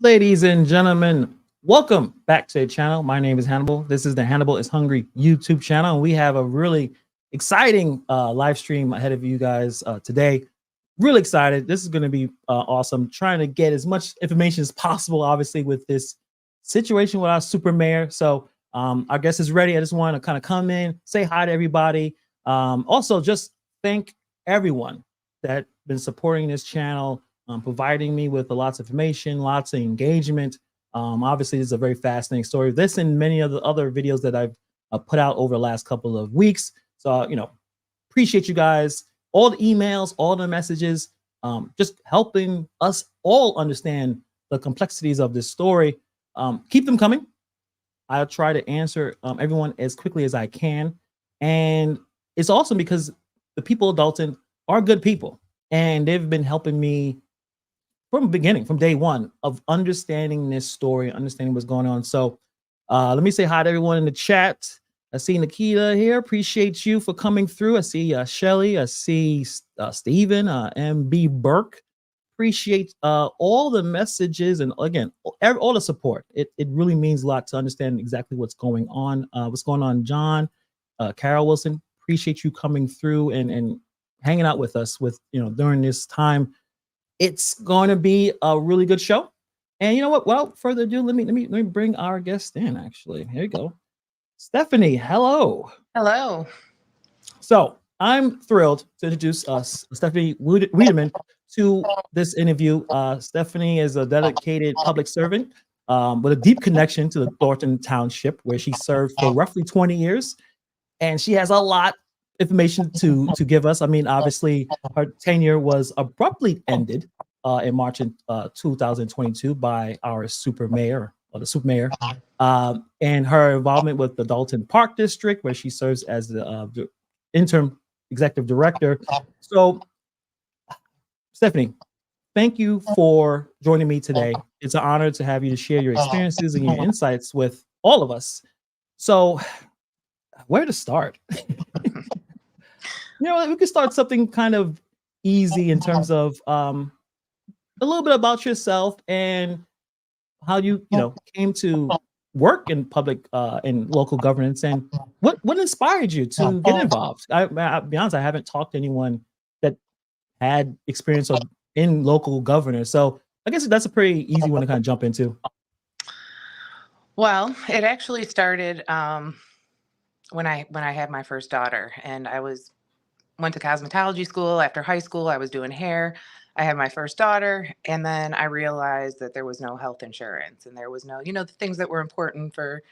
Ladies and gentlemen, welcome back to the channel. My name is Hannibal. This is the Hannibal is Hungry YouTube channel. And we have a really exciting live stream ahead of you guys today. Really excited. This is going to be awesome. Trying to get as much information as possible, obviously, with this situation with our super mayor. So our guest is ready. I just want to kind of come in, say hi to everybody. Also, just thank everyone that been supporting this channel, providing me with lots of information, lots of engagement. Obviously, this is a very fascinating story. This and many of the other videos that I've put out over the last couple of weeks. So, appreciate you guys, all the emails, all the messages, just helping us all understand the complexities of this story. Keep them coming. I'll try to answer everyone as quickly as I can. And it's awesome because the people of Dalton are good people, and they've been helping me from the beginning, from day one of understanding this story, understanding what's going on. So let me say hi to everyone in the chat. I see Nikita here. Appreciate you for coming through. I see Shelly. I see Stephen, MB Burke. Appreciate all the messages and, again, all the support. It really means a lot to understand exactly what's going on. John, Carol Wilson. Appreciate you coming through and hanging out with us during this time. It's going to be a really good show. And you know what? Without further ado, let me bring our guest in. Actually, here you go, Stephanie. Hello. Hello. So I'm thrilled to introduce Stephanie Wiedeman to this interview. Stephanie is a dedicated public servant with a deep connection to the Thornton Township, where she served for roughly 20 years, and she has a lot information to give us. I mean, obviously, her tenure was abruptly ended in March 2022 by our super mayor, or the super mayor, and her involvement with the Dalton Park District, where she serves as the interim executive director. So, Stephanie, thank you for joining me today. It's an honor to have you to share your experiences and your insights with all of us. So, where to start? We could start something kind of easy in terms of a little bit about yourself and how you came to work in public and local governance, and what inspired you to get involved. I'll be honest, I haven't talked to anyone that had experience in local governance, so I guess that's a pretty easy one to kind of jump into. Well, it actually started when I had my first daughter, and I went to cosmetology school. After high school, I was doing hair. I had my first daughter, and then I realized that there was no health insurance, and there was no, the things that were important for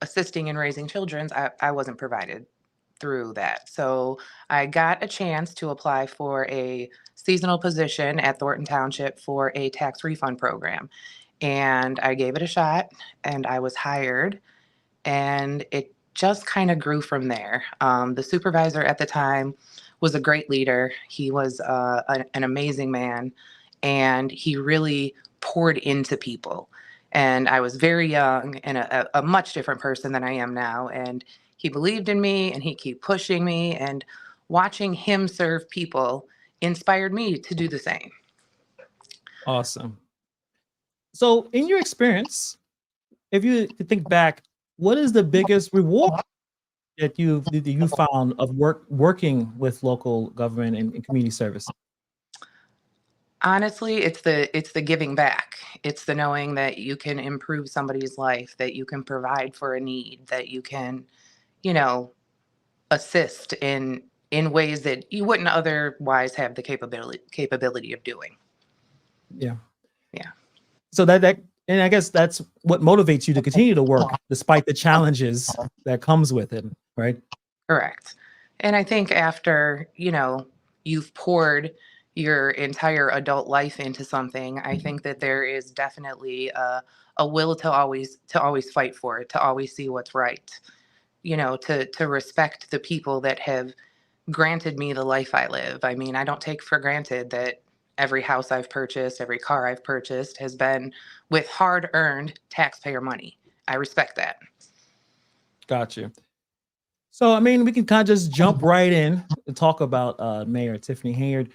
assisting in raising children. I wasn't provided through that. So I got a chance to apply for a seasonal position at Thornton Township for a tax refund program. And I gave it a shot, and I was hired, and it just kind of grew from there. The supervisor at the time was a great leader. He was an amazing man, and he really poured into people. And I was very young and a much different person than I am now. And he believed in me, and he kept pushing me, and watching him serve people inspired me to do the same. Awesome. So in your experience, if you think back, what is the biggest reward that you found of working with local government and community service? Honestly, it's the giving back. It's the knowing that you can improve somebody's life, that you can provide for a need, that you can, assist in ways that you wouldn't otherwise have the capability of doing. Yeah. Yeah. So and I guess that's what motivates you to continue to work despite the challenges that comes with it, right? Correct. And I think after, you've poured your entire adult life into something, I think that there is definitely a will to always fight for it, to always see what's right, to respect the people that have granted me the life I live. I mean, I don't take for granted that every house I've purchased, every car I've purchased has been with hard-earned taxpayer money. I respect that. Gotcha. So, I mean, we can kind of just jump right in and talk about Mayor TIffany Henyard.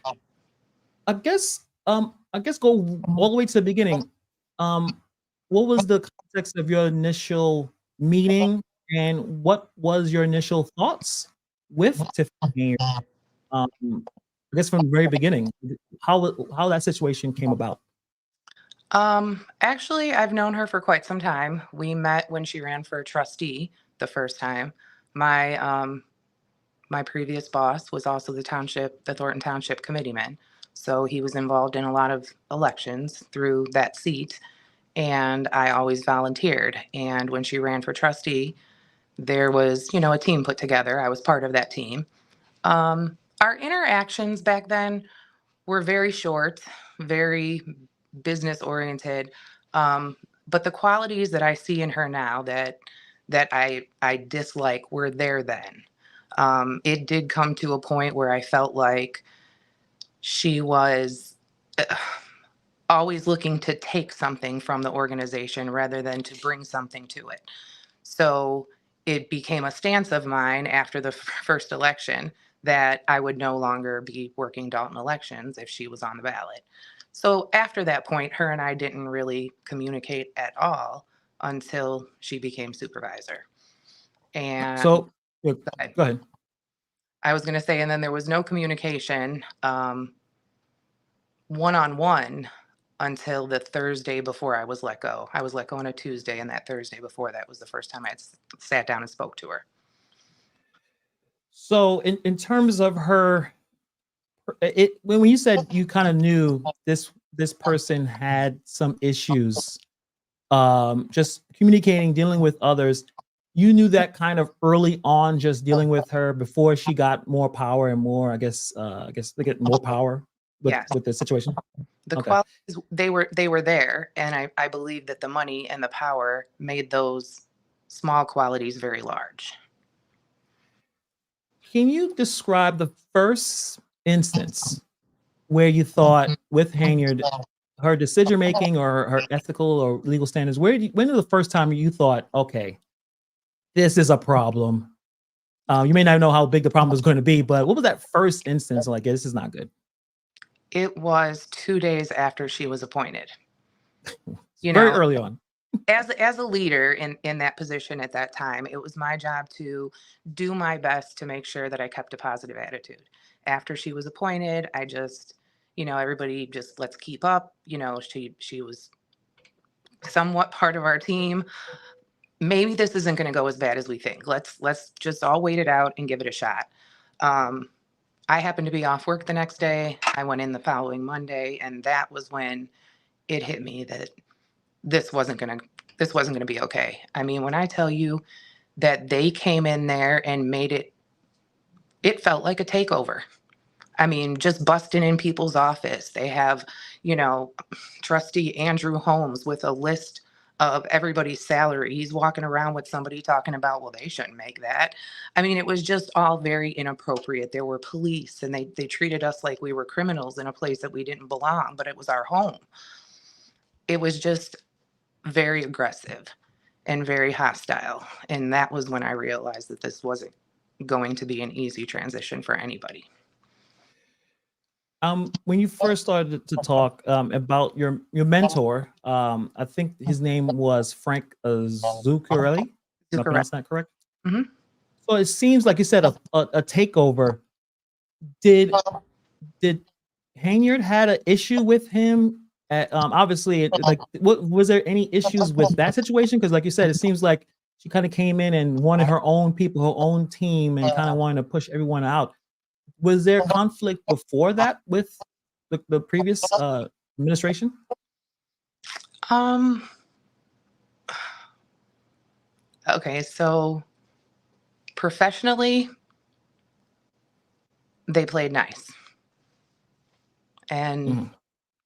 I guess go all the way to the beginning. What was the context of your initial meeting, and what was your initial thoughts with Tiffany? I guess from the very beginning, how that situation came about. Actually, I've known her for quite some time. We met when she ran for trustee the first time. My previous boss was also the Thornton Township committeeman. So he was involved in a lot of elections through that seat, and I always volunteered. And when she ran for trustee, there was, a team put together. I was part of that team. Our interactions back then were very short, very business oriented. Um, but the qualities that I see in her now that I dislike were there then. It did come to a point where I felt like she was always looking to take something from the organization rather than to bring something to it. So it became a stance of mine after the first election that I would no longer be working Dalton elections if she was on the ballot. So after that point, her and I didn't really communicate at all until she became supervisor. And So, go ahead. I was going to say, and then there was no communication one-on-one until the Thursday before I was let go. I was let go on a Tuesday, and that Thursday before that was the first time I had sat down and spoke to her. So, in terms of her, when you said you kind of knew this person had some issues, just communicating, dealing with others, you knew that kind of early on, just dealing with her before she got more power and more, I guess they get more power Yes. with the situation. The Okay. qualities, they were there, and I believe that the money and the power made those small qualities very large. Can you describe the first instance where you thought with Henyard, her decision making or her ethical or legal standards, when was the first time you thought, okay, this is a problem? You may not know how big the problem is going to be, but what was that first instance like, this is not good? It was 2 days after she was appointed. Very early on. As a leader in that position at that time, it was my job to do my best to make sure that I kept a positive attitude. After she was appointed, I just, everybody just, let's keep up. She was somewhat part of our team. Maybe this isn't going to go as bad as we think. Let's just all wait it out and give it a shot. I happened to be off work the next day. I went in the following Monday, and that was when it hit me that this wasn't going to be okay. I mean, when I tell you that they came in there and made it felt like a takeover. I mean, just busting in people's office. They have, trustee Andrew Holmes with a list of everybody's salary. He's walking around with somebody talking about, well, they shouldn't make that. I mean, it was just all very inappropriate. There were police, and they treated us like we were criminals in a place that we didn't belong, but it was our home. It was just very aggressive and very hostile. And that was when I realized that this wasn't going to be an easy transition for anybody. When you first started to talk about your mentor, I think his name was Frank Zuccarelli. Did I pronounce that correct? Mm-hmm. So it seems like you said a takeover. Did Henyard had an issue with him? Obviously, like, what was there any issues with that situation? Because, like you said, it seems like she kind of came in and wanted her own people, her own team, and kind of wanted to push everyone out. Was there conflict before that with the previous administration? Okay, so professionally, they played nice. And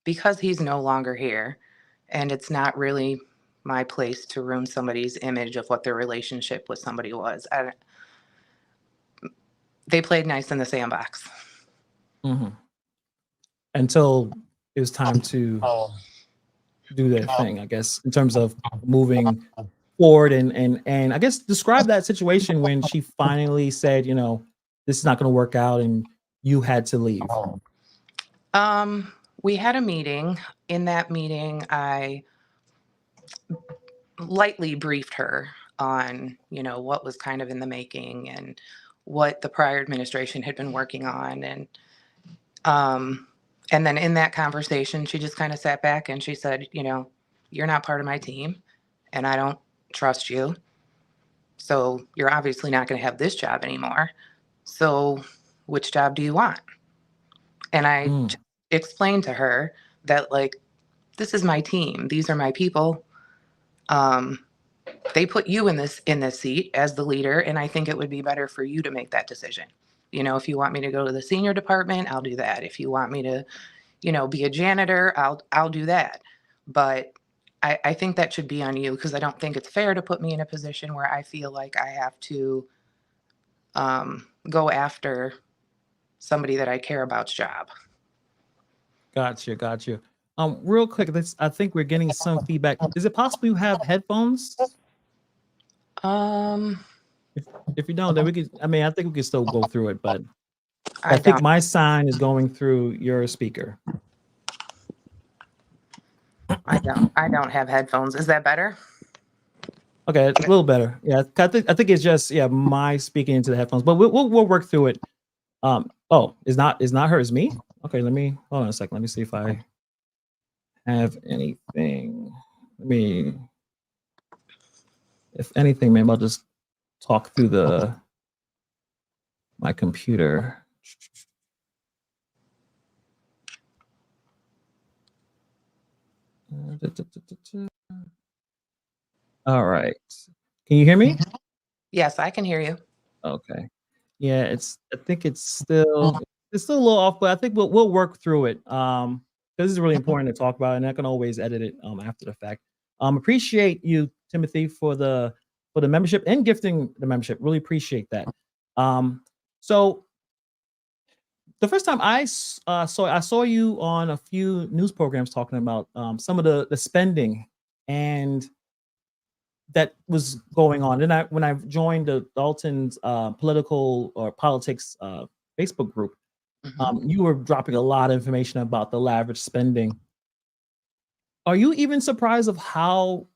because he's no longer here, and it's not really my place to ruin somebody's image of what their relationship with somebody was, they played nice in the sandbox. Until it was time to do their thing, I guess, in terms of moving forward and I guess describe that situation when she finally said, this is not going to work out and you had to leave. We had a meeting. In that meeting, I lightly briefed her on, what was kind of in the making and what the prior administration had been working on. And then in that conversation, she just kind of sat back and she said, you're not part of my team and I don't trust you. So you're obviously not going to have this job anymore. So which job do you want? And I just explained to her that, like, this is my team. These are my people. They put you in this seat as the leader, and I think it would be better for you to make that decision. If you want me to go to the senior department, I'll do that. If you want me to, be a janitor, I'll do that. But I think that should be on you, because I don't think it's fair to put me in a position where I feel like I have to go after somebody that I care about's job. Gotcha. Real quick, I think we're getting some feedback. Is it possible you have headphones? If you don't, then we could. I mean, I think we can still go through it, but I think my sign is going through your speaker. I don't have headphones. Is that better? Okay, it's a little better. Yeah, I think it's just my speaking into the headphones, but we'll work through it. Oh, it's not her, it's me. Okay, hold on a second. Let me see if I have anything. If anything, maybe I'll just talk through my computer. All right. Can you hear me? Yes, I can hear you. Okay. Yeah, I think it's still a little off, but I think we'll work through it. Because this is really important to talk about, and I can always edit it after the fact. Appreciate you, Timothy, for the membership and gifting the membership. Really appreciate that. So the first time I saw you on a few news programs talking about some of the spending and that was going on. And when I joined the Dalton's political or politics Facebook group, you were dropping a lot of information about the lavish spending. Are you even surprised of how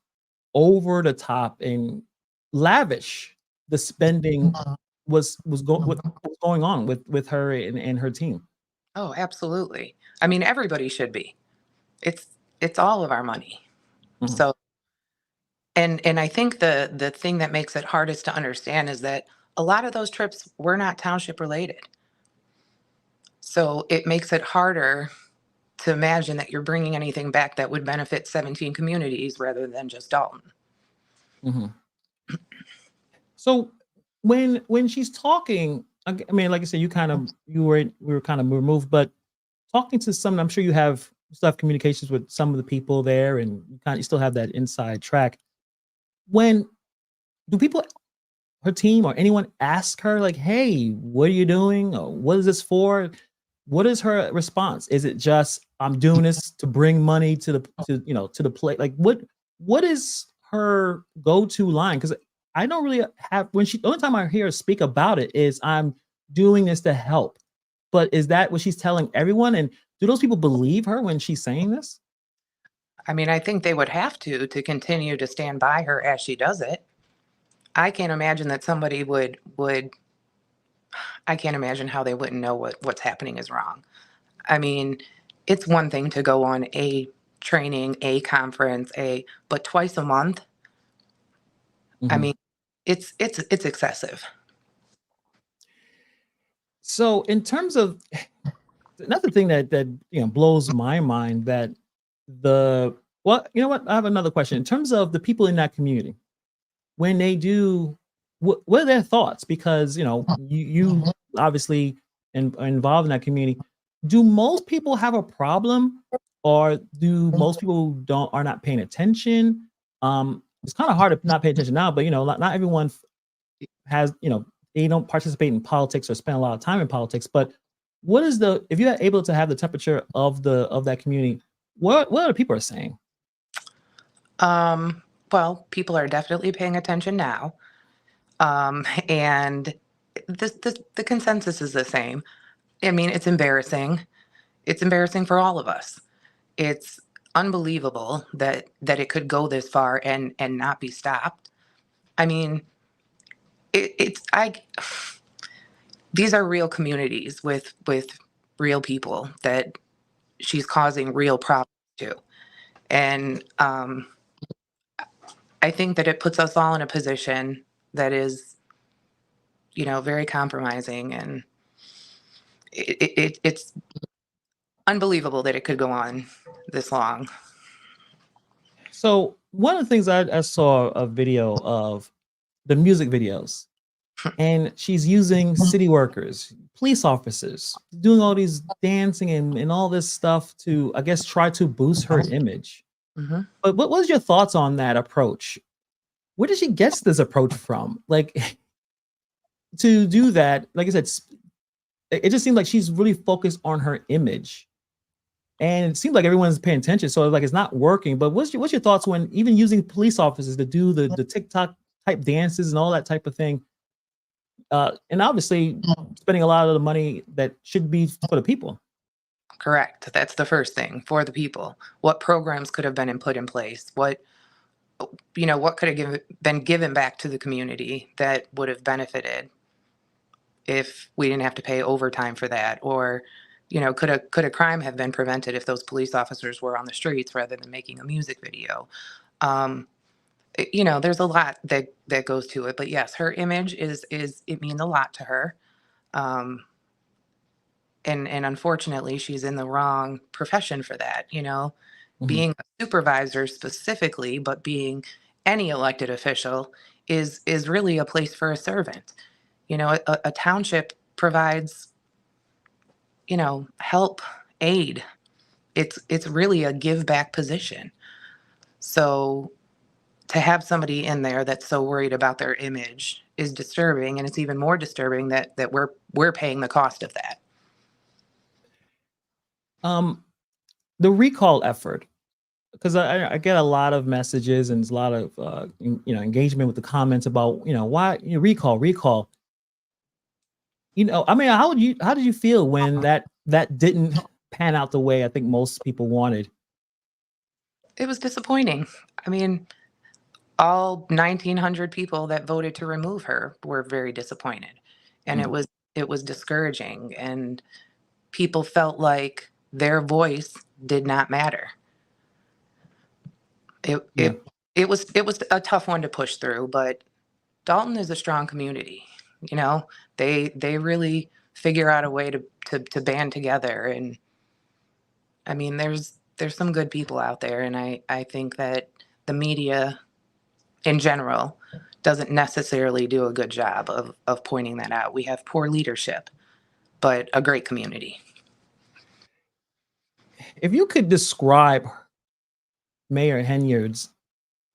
over the top and lavish the spending was going on with her and her team? Oh, absolutely. I mean, everybody should be. It's all of our money. So, and I think the thing that makes it hardest to understand is that a lot of those trips were not township related. So it makes it harder to imagine that you're bringing anything back that would benefit 17 communities rather than just Dalton. So when she's talking, I mean, like I said, we were kind of removed, but talking to some, I'm sure you still have communications with some of the people there, and you still have that inside track. When do people, her team or anyone, ask her like, "Hey, what are you doing? Or what is this for?" What is her response? Is it just, "I'm doing this to bring money to the plate"? Like, what is her go-to line? Because I don't really have, the only time I hear her speak about it is, "I'm doing this to help." But is that what she's telling everyone? And do those people believe her when she's saying this? I mean, I think they would have to continue to stand by her as she does it. I can't imagine that somebody would I can't imagine how they wouldn't know what's happening is wrong. I mean, it's one thing to go on a training, a conference, but twice a month. I mean, it's excessive. So in terms of another thing that blows my mind, that you know what? I have another question. In terms of the people in that community, when they do, what are their thoughts? Because you obviously are involved in that community. Do most people have a problem, or do most people are not paying attention? It's kind of hard to not pay attention now, but not everyone has, they don't participate in politics or spend a lot of time in politics. But if you're able to have the temperature of that community, what other people are saying? Well, people are definitely paying attention now. And the consensus is the same. I mean, it's embarrassing. It's embarrassing for all of us. It's unbelievable that it could go this far and not be stopped. I mean, these are real communities with real people that she's causing real problems to. And I think that it puts us all in a position that is, very compromising, and it's unbelievable that it could go on this long. So one of the things I saw a video of the music videos, and she's using city workers, police officers, doing all these dancing and all this stuff to, I guess, try to boost her image. Mm-hmm. But what was your thoughts on that approach? Where did she get this approach from? Like to do that, like I said, it just seemed like she's really focused on her image. And it seems like everyone's paying attention. So like it's not working. But what's your thoughts when even using police officers to do the TikTok type dances and all that type of thing? And obviously spending a lot of the money that should be for the people. Correct. That's the first thing, for the people. What programs could have been put in place? What could have been given back to the community that would have benefited if we didn't have to pay overtime for that? Or, could a crime have been prevented if those police officers were on the streets rather than making a music video? There's a lot that goes to it. But yes, her image it means a lot to her. And unfortunately, she's in the wrong profession for that, being a supervisor specifically, but being any elected official is really a place for a servant. A township provides, help, aid. It's really a give back position. So to have somebody in there that's so worried about their image is disturbing, and it's even more disturbing that we're paying the cost of that. The recall effort, because I get a lot of messages and a lot of engagement with the comments about why recall. I mean, how did you feel when that didn't pan out the way I think most people wanted? It was disappointing. I mean, all 1,900 people that voted to remove her were very disappointed, and it was discouraging, and people felt like their voice did not matter. It was a tough one to push through, but Dalton is a strong community. They really figure out a way to band together, and I mean, there's some good people out there, and I think that the media in general doesn't necessarily do a good job of pointing that out. We have poor leadership, but a great community. If you could describe Mayor Henyard's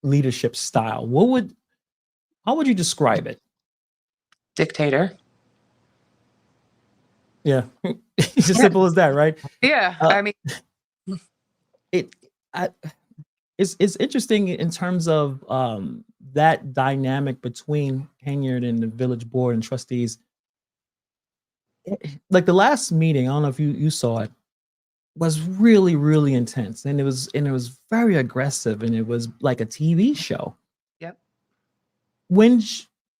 leadership style, how would you describe it? Dictator. Yeah, it's as simple as that, right? Yeah, I mean, it's interesting in terms of that dynamic between Henyard and the village board and trustees. Like the last meeting, I don't know if you saw it, was really, really intense, and it was very aggressive, and it was like a TV show. Yep.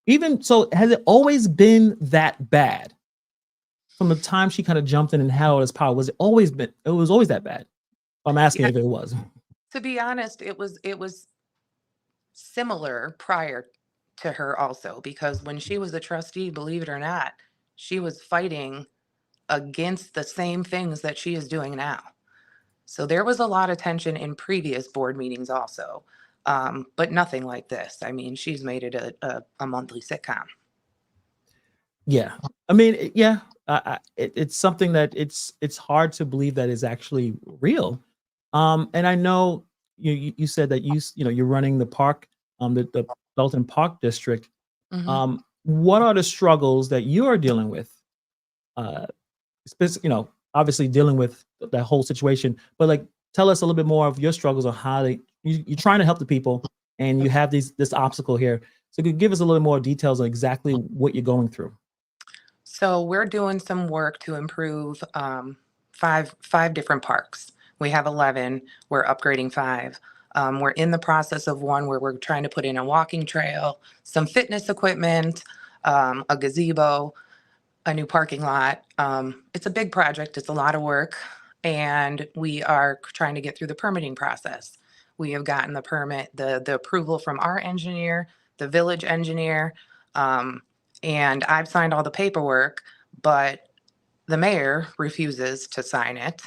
Even so, has it always been that bad? From the time she kind of jumped in and had all this power, it was always that bad? I'm asking if it was. To be honest, it was similar prior to her also, because when she was a trustee, believe it or not, she was fighting against the same things that she is doing now. So there was a lot of tension in previous board meetings also, but nothing like this. I mean, she's made it a monthly sitcom. Yeah, I mean, yeah, it's something that it's hard to believe that is actually real. And I know you said that you're running the park, the Dalton Park District. Mm-hmm. What are the struggles that you are dealing with? Obviously dealing with that whole situation, but like, tell us a little bit more of your struggles on how you're trying to help the people, and you have this obstacle here. So could you give us a little more details on exactly what you're going through? So we're doing some work to improve five different parks. We have 11. We're upgrading 5. We're in the process of one where we're trying to put in a walking trail, some fitness equipment, a gazebo, a new parking lot. It's a big project. It's a lot of work. And we are trying to get through the permitting process. We have gotten the permit, the approval from our engineer, the village engineer, and I've signed all the paperwork, but the mayor refuses to sign it.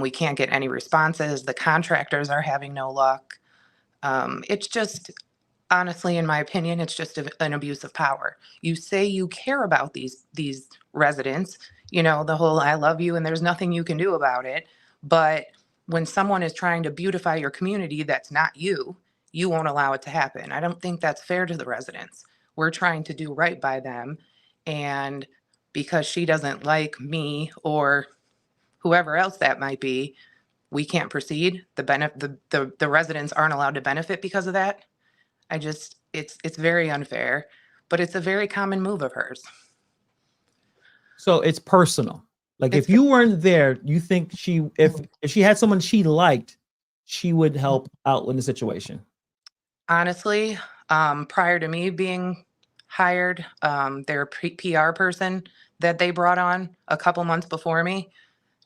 We can't get any responses. The contractors are having no luck. It's just, honestly, in my opinion, it's just an abuse of power. You say you care about these residents, you know, the whole "I love you and there's nothing you can do about it." But when someone is trying to beautify your community that's not you, you won't allow it to happen. I don't think that's fair to the residents. We're trying to do right by them. And because she doesn't like me or whoever else that might be, we can't proceed. The residents aren't allowed to benefit because of that. I just, it's very unfair, but it's a very common move of hers. So it's personal. Like It's if you weren't there, you think if she had someone she liked, she would help out in the situation. honestly, prior to me being hired, their PR person that they brought on a couple months before me,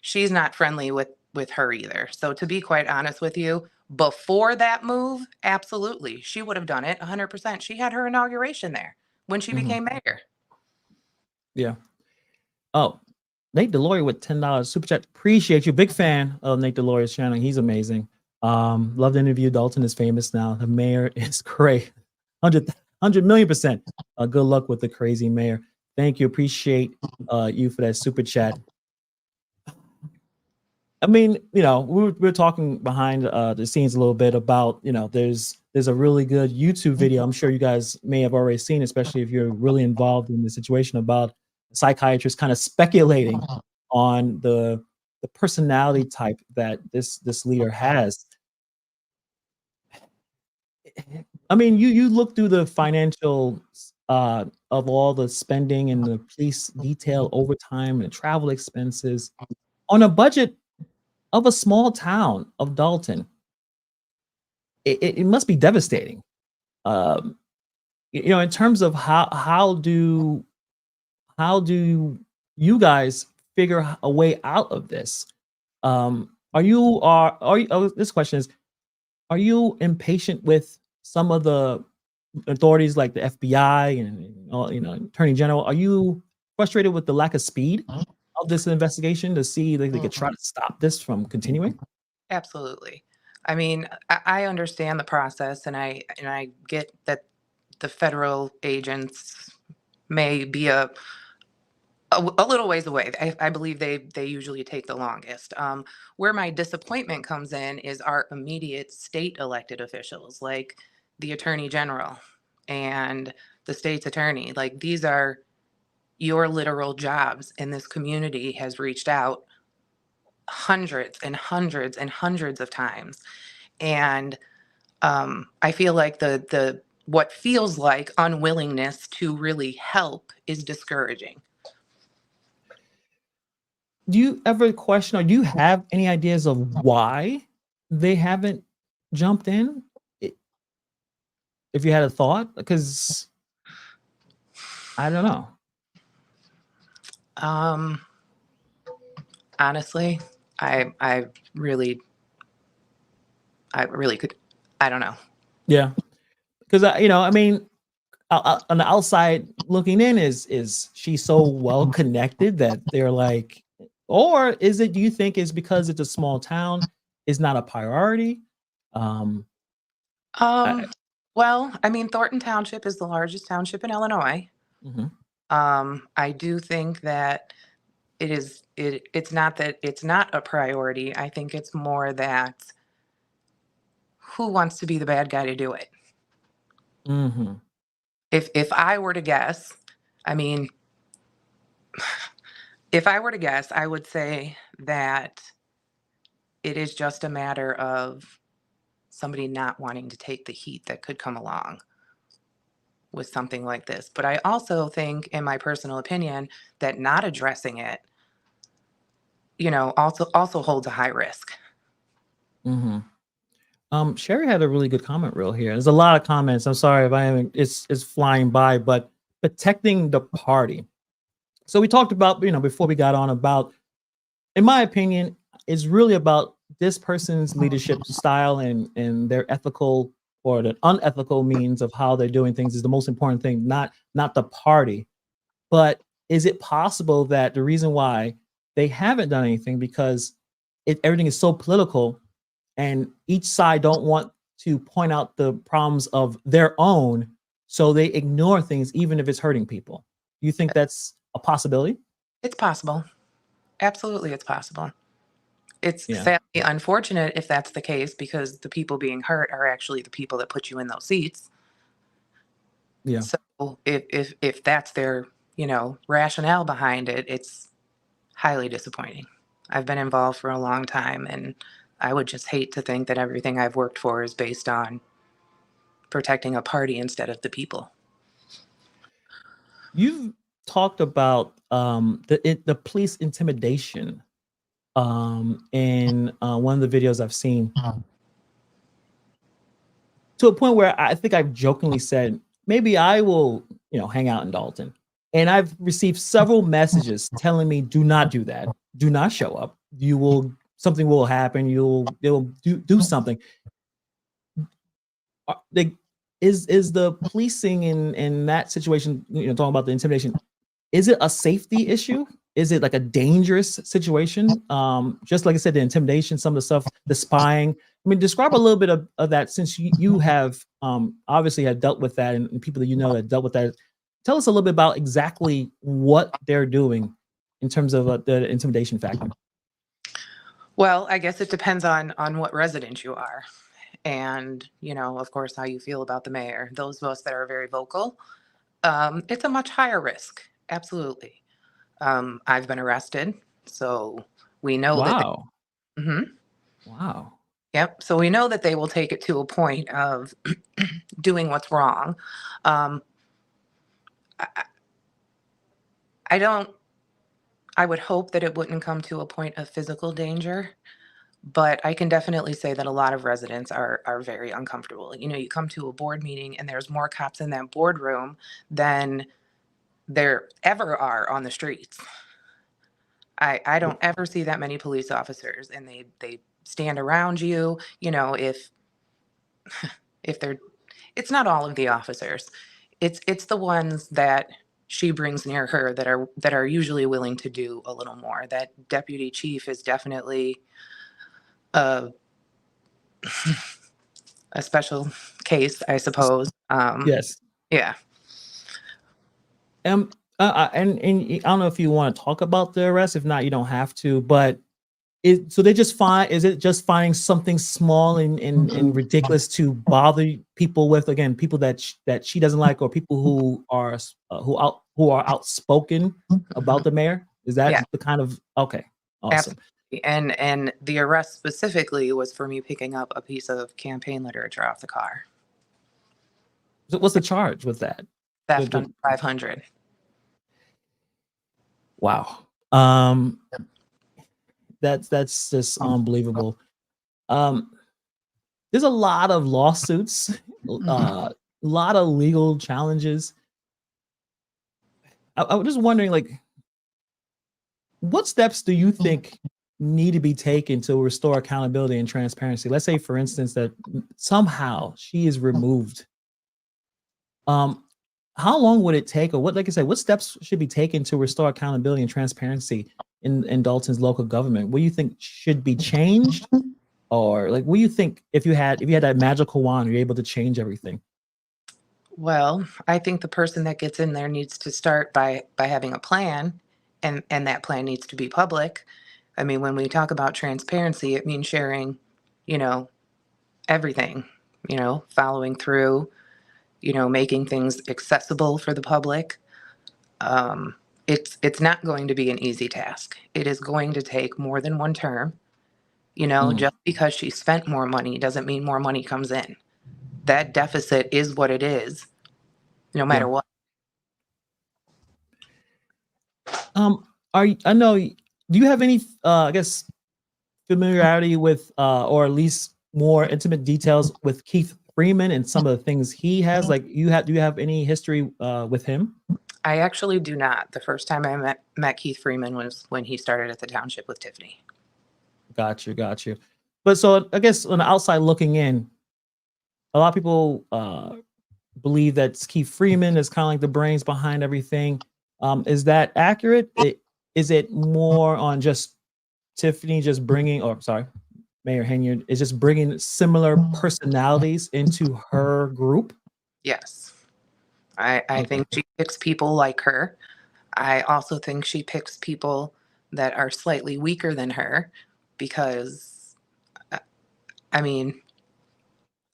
she's not friendly with her either. So to be quite honest with you, before that move, absolutely, she would have done it 100%. She had her inauguration there when she became mayor. Yeah. Oh, Nate Delory with $10 super chat. Appreciate you. Big fan of Nate Delory's channel. He's amazing. Love the interview. Dalton is famous now. The mayor is great. 100 million%. Good luck with the crazy mayor. Thank you. Appreciate you for that super chat. I mean, you know, we're talking behind the scenes a little bit about, you know, there's a really good YouTube video. I'm sure you guys may have already seen, especially if you're really involved in the situation, about a psychiatrist kind of speculating on the personality type that this leader has. I mean, you look through the financial of all the spending and the police detail overtime and travel expenses on a budget of a small town of Dalton. It must be devastating. You know, in terms of how do you guys figure a way out of this? This question is, are you impatient with some of the authorities like the FBI and you know, Attorney General? Are you frustrated with the lack of speed of this investigation to see if they could try to stop this from continuing? Absolutely. I mean, I understand the process, and I get that the federal agents may be a little ways away. I believe they usually take the longest. Where my disappointment comes in is our immediate state elected officials, like the attorney general and the state's attorney. Like, these are your literal jobs, and this community has reached out hundreds and hundreds and hundreds of times. And I feel like the what feels like unwillingness to really help is discouraging. Do you ever question, or do you have any ideas of why they haven't jumped in? If you had a thought, because I don't know. Honestly, I really could. I don't know. Yeah, because you know, I mean, on the outside looking in, is she so well connected that they're like, or is it? Do you think it's because it's a small town, is not a priority? Well, I mean, Thornton Township is the largest township in Illinois. Mhm. I do think that it's not that it's not a priority. I think it's more that who wants to be the bad guy to do it? Mhm. If I were to guess, I mean, if I were to guess, I would say that it is just a matter of somebody not wanting to take the heat that could come along with something like this. But I also think, in my personal opinion, that not addressing it also holds a high risk. Mm-hmm. Sherry had a really good comment reel here. There's a lot of comments. I'm sorry if I haven't, it's flying by, but protecting the party. So we talked about, before we got on about, in my opinion, it's really about this person's leadership style and their ethical or the unethical means of how they're doing things is the most important thing, not the party. But is it possible that the reason why they haven't done anything because everything is so political and each side don't want to point out the problems of their own, so they ignore things even if it's hurting people? Do you think that's a possibility? It's possible. Absolutely, it's possible. It's Yeah. sadly unfortunate if that's the case, because the people being hurt are actually the people that put you in those seats. Yeah. So if that's their, rationale behind it, it's highly disappointing. I've been involved for a long time, and I would just hate to think that everything I've worked for is based on protecting a party instead of the people. You've talked about the police intimidation in one of the videos I've seen, to a point where I think I've jokingly said, maybe I will, hang out in Dalton. And I've received several messages telling me, do not do that. Do not show up. Something will happen. They'll do something. Is the policing in that situation, talking about the intimidation, is it a safety issue? Is it like a dangerous situation? Just like I said, the intimidation, some of the stuff, the spying. I mean, describe a little bit of that, since you have obviously had dealt with that, and people that that dealt with that. Tell us a little bit about exactly what they're doing in terms of the intimidation factor. Well, I guess it depends on what resident you are. And, of course, how you feel about the mayor. Those of us that are very vocal, it's a much higher risk. Absolutely. I've been arrested, so we know that. Wow. Wow. Yep. So we know that they will take it to a point of doing what's wrong. I, I don't. I would hope that it wouldn't come to a point of physical danger. But I can definitely say that a lot of residents are very uncomfortable. You come to a board meeting and there's more cops in that boardroom than there ever are on the streets. I don't ever see that many police officers, and they stand around you. If they're, it's not all of the officers. It's the ones that she brings near her that are usually willing to do a little more. That deputy chief is definitely a special case, I suppose. Yes. Yeah. And I don't know if you want to talk about the arrest. If not, you don't have to. But so they just find, is it just finding something small and ridiculous to bother people with? Again, people that she doesn't like, or people who are outspoken about the mayor. Is that the kind of, okay? Awesome. Absolutely. And the arrest specifically was for me picking up a piece of campaign literature off the car. So what's the charge with that? Theft under 500. Wow. That's just unbelievable. There's a lot of lawsuits, a lot of legal challenges. I was just wondering, like, what steps do you think need to be taken to restore accountability and transparency? Let's say, for instance, that somehow she is removed. How long would it take, or like I said, what steps should be taken to restore accountability and transparency in Dalton's local government? What do you think should be changed? Or like, what do you think, if you had that magical wand, you're able to change everything? Well, I think the person that gets in there needs to start by having a plan, and that plan needs to be public. I mean, when we talk about transparency, it means sharing, everything, following through, making things accessible for the public. It's not going to be an easy task. It is going to take more than one term. Just because she spent more money doesn't mean more money comes in. That deficit is what it is, no matter what. I know do you have any, I guess, familiarity with, or at least more intimate details with Keith Freeman and some of the things he has? Like, do you have any history with him? I actually do not. The first time I met Keith Freeman was when he started at the township with TIffany. Got you, got you. But so I guess on the outside looking in, a lot of people believe that Keith Freeman is kind of like the brains behind everything. Is that accurate? Is it more on just TIffany just bringing, or sorry, Mayor Henyard is just bringing similar personalities into her group? Yes. I Okay. think she picks people like her. I also think she picks people that are slightly weaker than her because, I mean,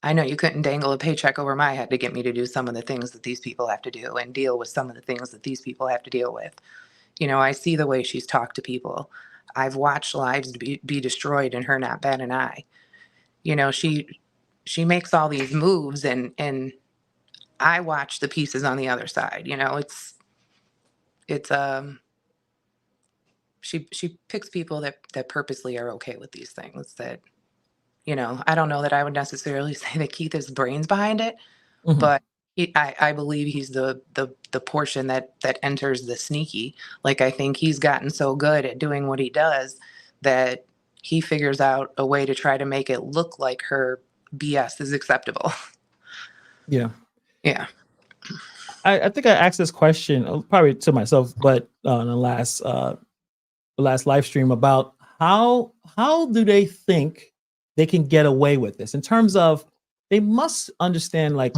I know you couldn't dangle a paycheck over my head to get me to do some of the things that these people have to do and deal with some of the things that these people have to deal with. You know, I see the way she's talked to people. I've watched lives be destroyed and her not bat an eye. You know, she makes all these moves and I watch the pieces on the other side. You know, it's she picks people that purposely are okay with these things that, you know, I don't know that I would necessarily say that Keith is brains behind it, Mhm. but I believe he's the portion that enters the sneaky. Like, I think he's gotten so good at doing what he does that he figures out a way to try to make it look like her BS is acceptable. Yeah. Yeah. I think I asked this question probably to myself, but on the last live stream about how do they think they can get away with this in terms of they must understand like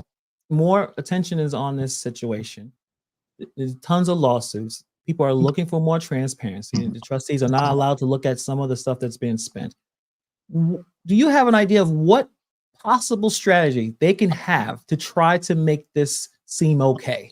more attention is on this situation. There's tons of lawsuits. People are looking for more transparency. The trustees are not allowed to look at some of the stuff that's being spent. Do you have an idea of what possible strategy they can have to try to make this seem okay?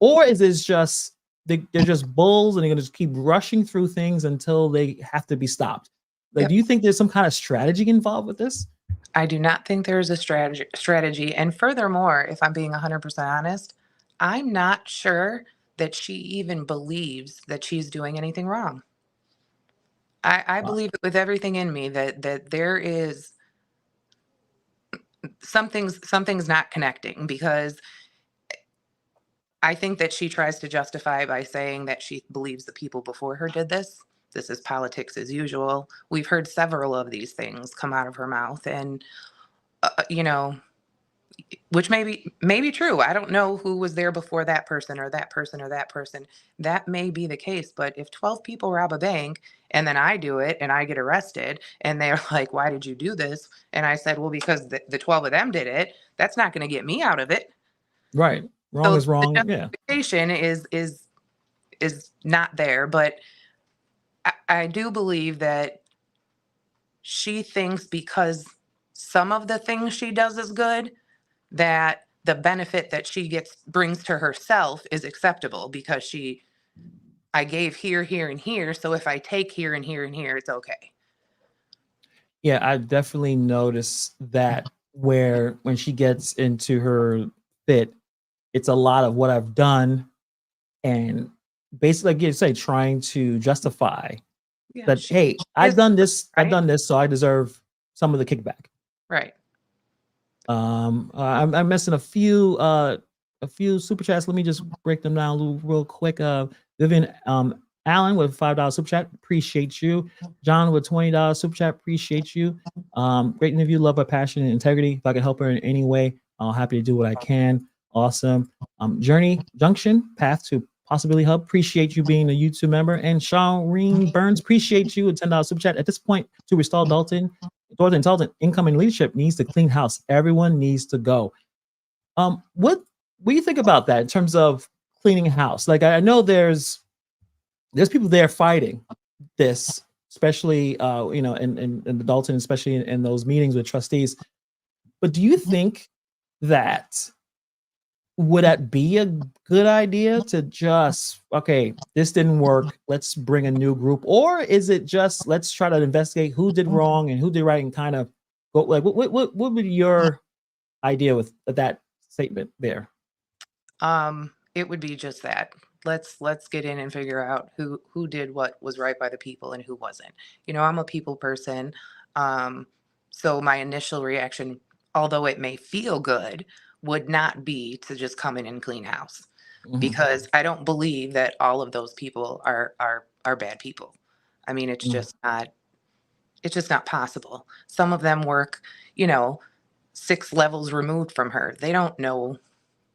Or is it just they're just bulls and they're gonna just keep rushing through things until they have to be stopped? Like, Yep. do you think there's some kind of strategy involved with this? I do not think there is a strategy. And furthermore, if I'm being 100% honest, I'm not sure that she even believes that she's doing anything wrong. I Wow. believe it with everything in me that there is something's not connecting, because I think that she tries to justify by saying that she believes the people before her did this. This is politics as usual. We've heard several of these things come out of her mouth, and you know, which may be true. I don't know who was there before that person or that person or that person. That may be the case, but if 12 people rob a bank and then I do it and I get arrested and they're like, "Why did you do this?" And I said, "Well, because the 12 of them did it." That's not going to get me out of it. Right. Wrong So is the wrong. Yeah. justification is not there, but I do believe that she thinks because some of the things she does is good, that the benefit that she gets brings to herself is acceptable because I gave here, here, and here. So if I take here and here and here, it's okay. Yeah, I definitely noticed that where when she gets into her fit, it's a lot of what I've done and basically, like you say, trying to justify Yeah, that, she hey, is I've right. done this, so I deserve some of the kickback. Right. I'm missing a few super chats. Let me just break them down a little real quick. Vivian Allen with $5 super chat, appreciate you. John with $20 super chat, appreciate you. Great interview, love her passion and integrity. If I can help her in any way, I'm happy to do what I can. Awesome. Journey Junction, Path to Possibility Hub, appreciate you being a YouTube member. And Shawreen Burns, appreciate you with $10 super chat. At this point, to restore Dalton, incoming leadership needs to clean house. Everyone needs to go. What do you think about that in terms of cleaning house? Like, I know there's people there fighting this, especially in the Dalton, especially in those meetings with trustees. But do you think that would that be a good idea to just, okay, this didn't work, let's bring a new group? Or is it just let's try to investigate who did wrong and who did right and kind of go like what would be your idea with that statement there? It would be just that. let's get in and figure out who did what was right by the people and who wasn't. I'm a people person. So my initial reaction, although it may feel good, would not be to just come in and clean house, because I don't believe that all of those people are bad people. I mean, it's just not possible. Some of them work, 6 levels removed from her. They don't know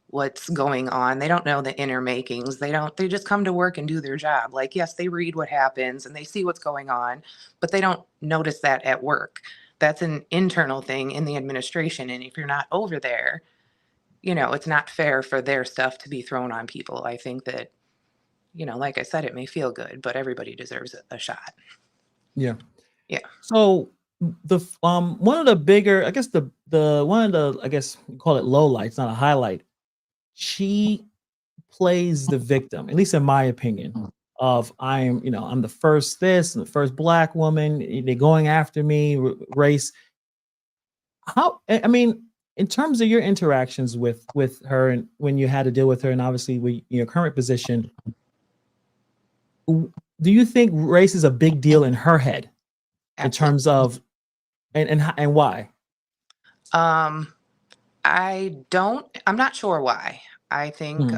what's going on. They don't know the inner makings. They just come to work and do their job. Like, yes, they read what happens and they see what's going on, but they don't notice that at work. That's an internal thing in the administration. And if you're not over there, it's not fair for their stuff to be thrown on people. I think that, like I said, it may feel good, but everybody deserves a shot. Yeah. Yeah. So one of the bigger, I guess the one of the, I guess you call it low lights, not a highlight. She plays the victim, at least in my opinion, of I'm the first this and the first Black woman. They're going after me, race. I mean, in terms of your interactions with her and when you had to deal with her, and obviously with your current position, do you think race is a big deal in her head? Absolutely. In terms of and why? I'm not sure why. I think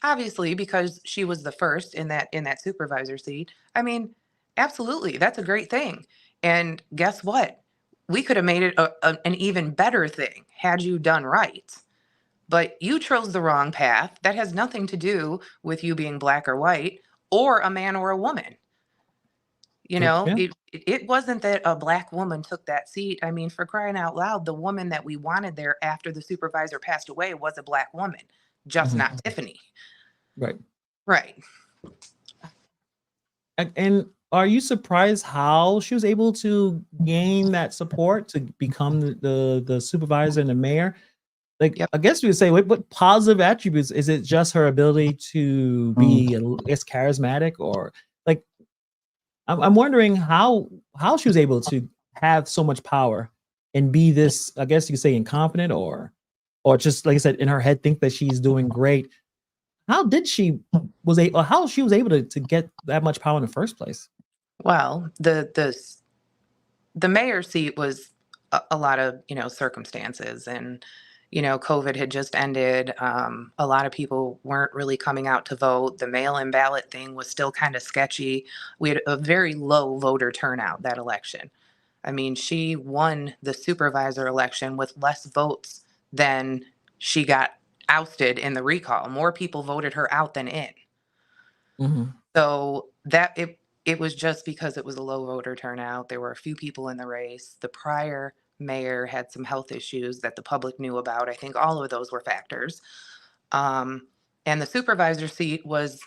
obviously because she was the first in that supervisor seat. I mean, absolutely, that's a great thing. And guess what? We could have made it an even better thing had you done right. But you chose the wrong path. That has nothing to do with you being Black or white or a man or a woman. Yeah. It wasn't that a Black woman took that seat. I mean, for crying out loud, the woman that we wanted there after the supervisor passed away was a Black woman, just not TIffany. Right. Right. And are you surprised how she was able to gain that support to become the supervisor and the mayor? Like, Yep. I guess we would say, what positive attributes? Is it just her ability to be, I guess, charismatic, or like, I'm wondering how she was able to have so much power and be this, I guess you could say, incompetent, or just like I said, in her head, think that she's doing great. How she was able to get that much power in the first place? Well, the mayor seat was a lot of, circumstances, and, COVID had just ended. A lot of people weren't really coming out to vote. The mail-in ballot thing was still kind of sketchy. We had a very low voter turnout that election. I mean, she won the supervisor election with less votes than she got ousted in the recall. More people voted her out than in. So it was just because it was a low voter turnout. There were a few people in the race. The prior mayor had some health issues that the public knew about. I think all of those were factors. And the supervisor seat was,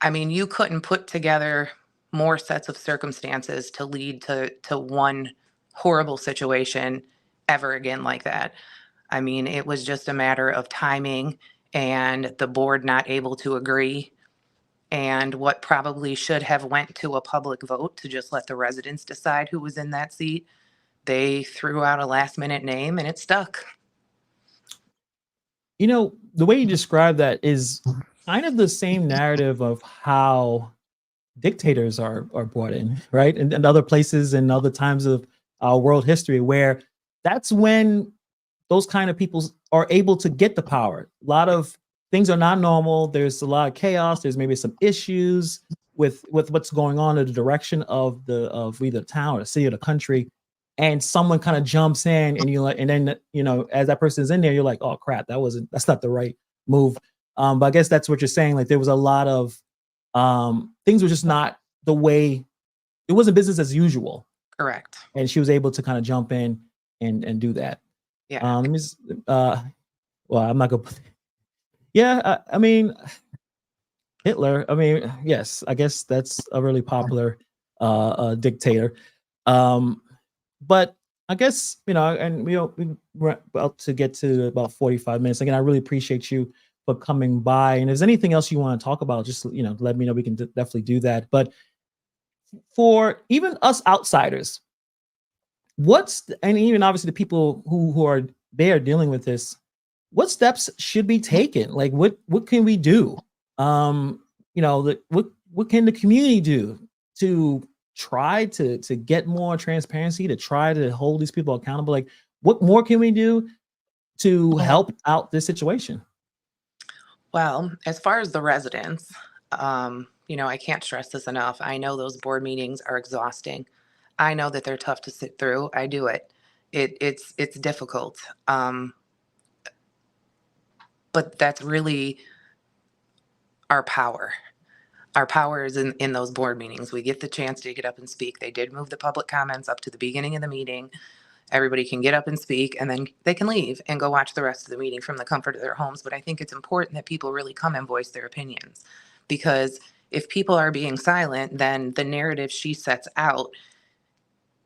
I mean, you couldn't put together more sets of circumstances to lead to one horrible situation ever again like that. I mean, it was just a matter of timing and the board not able to agree, and what probably should have went to a public vote to just let the residents decide who was in that seat. They threw out a last minute name and it stuck. The way you describe that is kind of the same narrative of how dictators are brought in, right? And other places and other times of world history, where that's when those kind of people are able to get the power. A lot of things are not normal. There's a lot of chaos. There's maybe some issues with what's going on in the direction of either the town or the city or the country. And someone kind of jumps in, and you're like, and then as that person's in there, you're like, oh crap, that's not the right move. But I guess that's what you're saying. Like, there was a lot of things were just not the way. It wasn't business as usual. Correct. And she was able to kind of jump in and do that. Yeah. Let me just, well, I'm not gonna. Yeah, I mean, Hitler. I mean, yes, I guess that's a really popular dictator. But I guess and we're about to get to about 45 minutes. Again, I really appreciate you for coming by. And if there's anything else you want to talk about, just let me know. We can definitely do that. But for even us outsiders, and even obviously the people who are there dealing with this, what steps should be taken? Like what can we do? What can the community do to try to get more transparency, to try to hold these people accountable? Like what more can we do to help out this situation? Well, as far as the residents, I can't stress this enough. I know those board meetings are exhausting. I know that they're tough to sit through. I do it. It's difficult. But that's really our power. Our power is in those board meetings. We get the chance to get up and speak. They did move the public comments up to the beginning of the meeting. Everybody can get up and speak, and then they can leave and go watch the rest of the meeting from the comfort of their homes. But I think it's important that people really come and voice their opinions, because if people are being silent, then the narrative she sets out,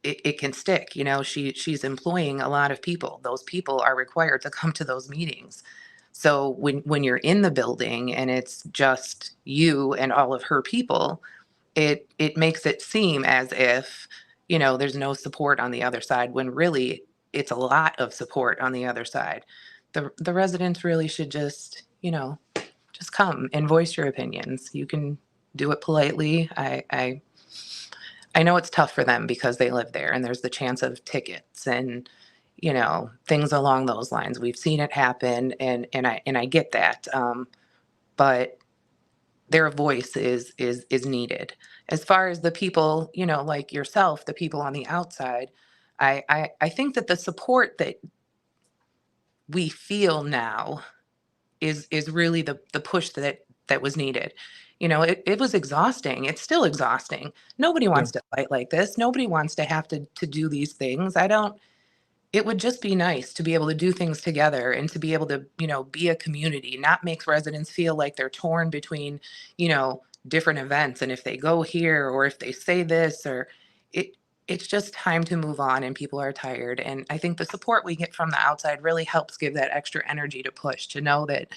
it can stick. She's employing a lot of people. Those people are required to come to those meetings. So when you're in the building and it's just you and all of her people, it makes it seem as if, there's no support on the other side, when really it's a lot of support on the other side. The residents really should just come and voice your opinions. You can do it politely. I know it's tough for them because they live there and there's the chance of tickets and things along those lines. We've seen it happen, and I get that. But their voice is needed. As far as the people, like yourself, the people on the outside, I think that the support that we feel now is really the push that was needed. It was exhausting. It's still exhausting. Nobody wants to fight like this. Nobody wants to have to do these things. It would just be nice to be able to do things together and to be able to, be a community, not make residents feel like they're torn between, different events. And if they go here or if they say this, or it's just time to move on, and people are tired. And I think the support we get from the outside really helps give that extra energy to push, to know that,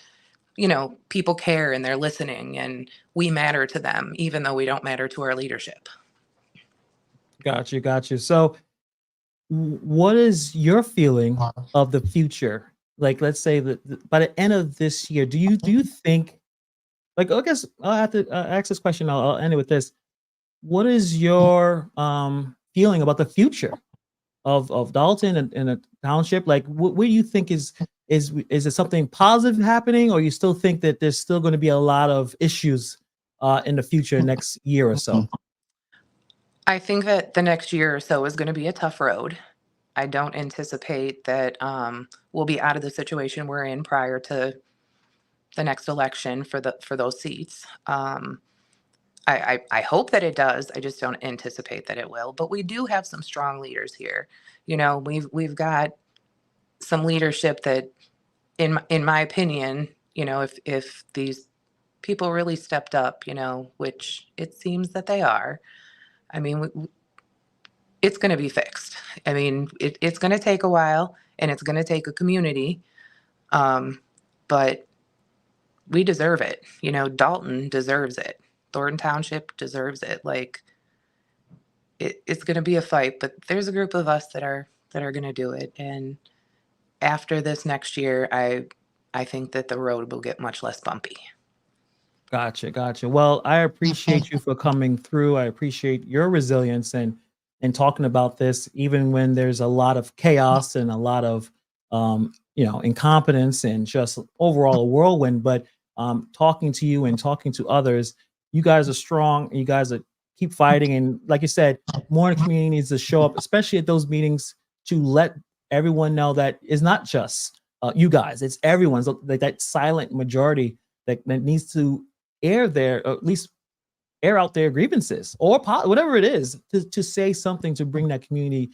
people care and they're listening and we matter to them, even though we don't matter to our leadership. Got you. So what is your feeling of the future? Like, let's say that by the end of this year, do you think, like, I guess I'll have to ask this question. I'll end it with this. What is your feeling about the future of Dalton and a township? Like, what do you think is it something positive happening, or you still think that there's still going to be a lot of issues in the future, next year or so? I think that the next year or so is going to be a tough road. I don't anticipate that we'll be out of the situation we're in prior to the next election for those seats. I hope that it does. I just don't anticipate that it will. But we do have some strong leaders here. We've got some leadership that, in my opinion, if these people really stepped up, which it seems that they are. I mean, it's going to be fixed. I mean, it's going to take a while, and it's going to take a community. But we deserve it. Dalton deserves it. Thornton Township deserves it. Like, it's going to be a fight, but there's a group of us that are going to do it. And after this next year, I think that the road will get much less bumpy. Gotcha. Well, I appreciate you for coming through. I appreciate your resilience and talking about this, even when there's a lot of chaos and a lot of incompetence and just overall a whirlwind. But talking to you and talking to others, you guys are strong. You guys keep fighting, and like you said, more in the community needs to show up, especially at those meetings, to let everyone know that it's not just you guys; it's everyone's, like that silent majority that needs to air or at least air out their grievances or whatever it is, to say something to bring that community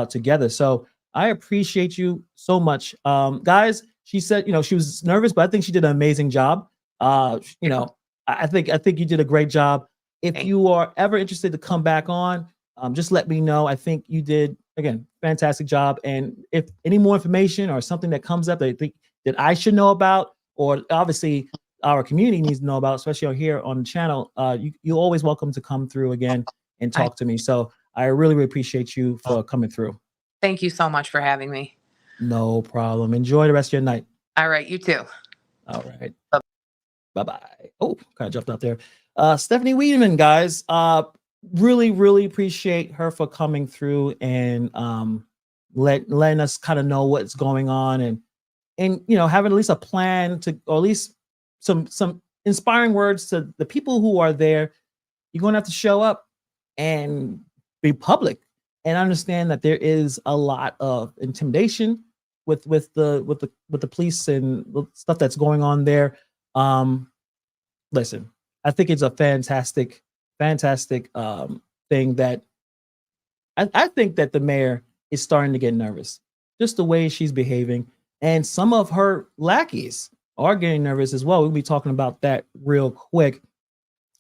together. So I appreciate you so much. Guys, she said, she was nervous, but I think she did an amazing job. I think you did a great job. If you are ever interested to come back on, just let me know. I think you did, again, fantastic job. And if any more information or something that comes up that I think that I should know about, or obviously our community needs to know about, especially here on the channel, you're always welcome to come through again and talk to me. So I really appreciate you for coming through. Thank you so much for having me. No problem. Enjoy the rest of your night. All right, you too. All right. Bye-bye. Oh, kind of jumped out there. Stephanie Wiedeman, guys. Really appreciate her for coming through and letting us kind of know what's going on and having at least a plan to, or at least some inspiring words to the people who are there. You're going to have to show up and be public and understand that there is a lot of intimidation with the police and the stuff that's going on there. Listen, I think it's a fantastic thing that I think that the mayor is starting to get nervous, just the way she's behaving, and some of her lackeys are getting nervous as well. We'll be talking about that real quick.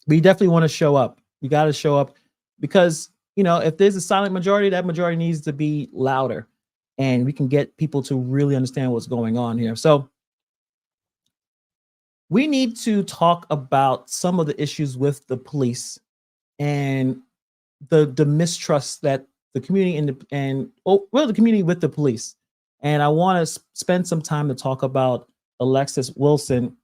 But you definitely want to show up. You got to show up because, if there's a silent majority, that majority needs to be louder and we can get people to really understand what's going on here. So we need to talk about some of the issues with the police and the mistrust that the community the community with the police. And I want to spend some time to talk about Alexis Wilson.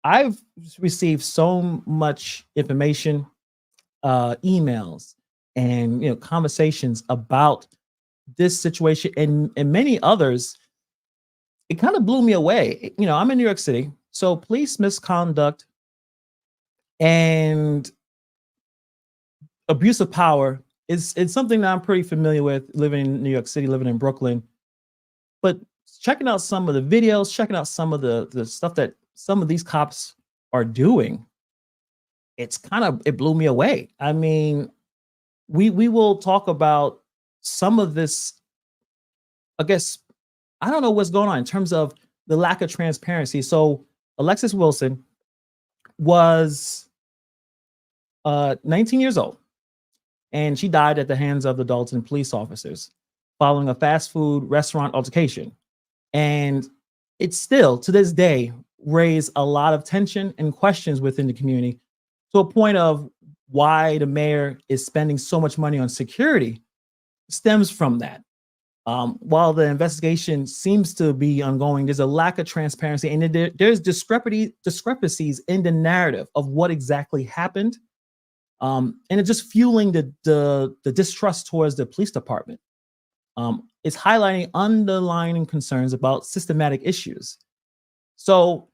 I've received so much information, emails, and conversations about this situation and many others. It kind of blew me away. I'm in New York City, so police misconduct and abuse of power is something that I'm pretty familiar with, living in New York City, living in Brooklyn. But checking out some of the videos, checking out some of the stuff that some of these cops are doing, it blew me away. I mean, we will talk about some of this. I guess I don't know what's going on in terms of the lack of transparency. So Alexis Wilson was 19 years old, and she died at the hands of the Dalton police officers following a fast food restaurant altercation. And it's still, to this day, raised a lot of tension and questions within the community, to a point of why the mayor is spending so much money on security stems from that. While the investigation seems to be ongoing, there's a lack of transparency, and there's discrepancies in the narrative of what exactly happened, and it's just fueling the distrust towards the police department. It's highlighting underlying concerns about systematic issues. So,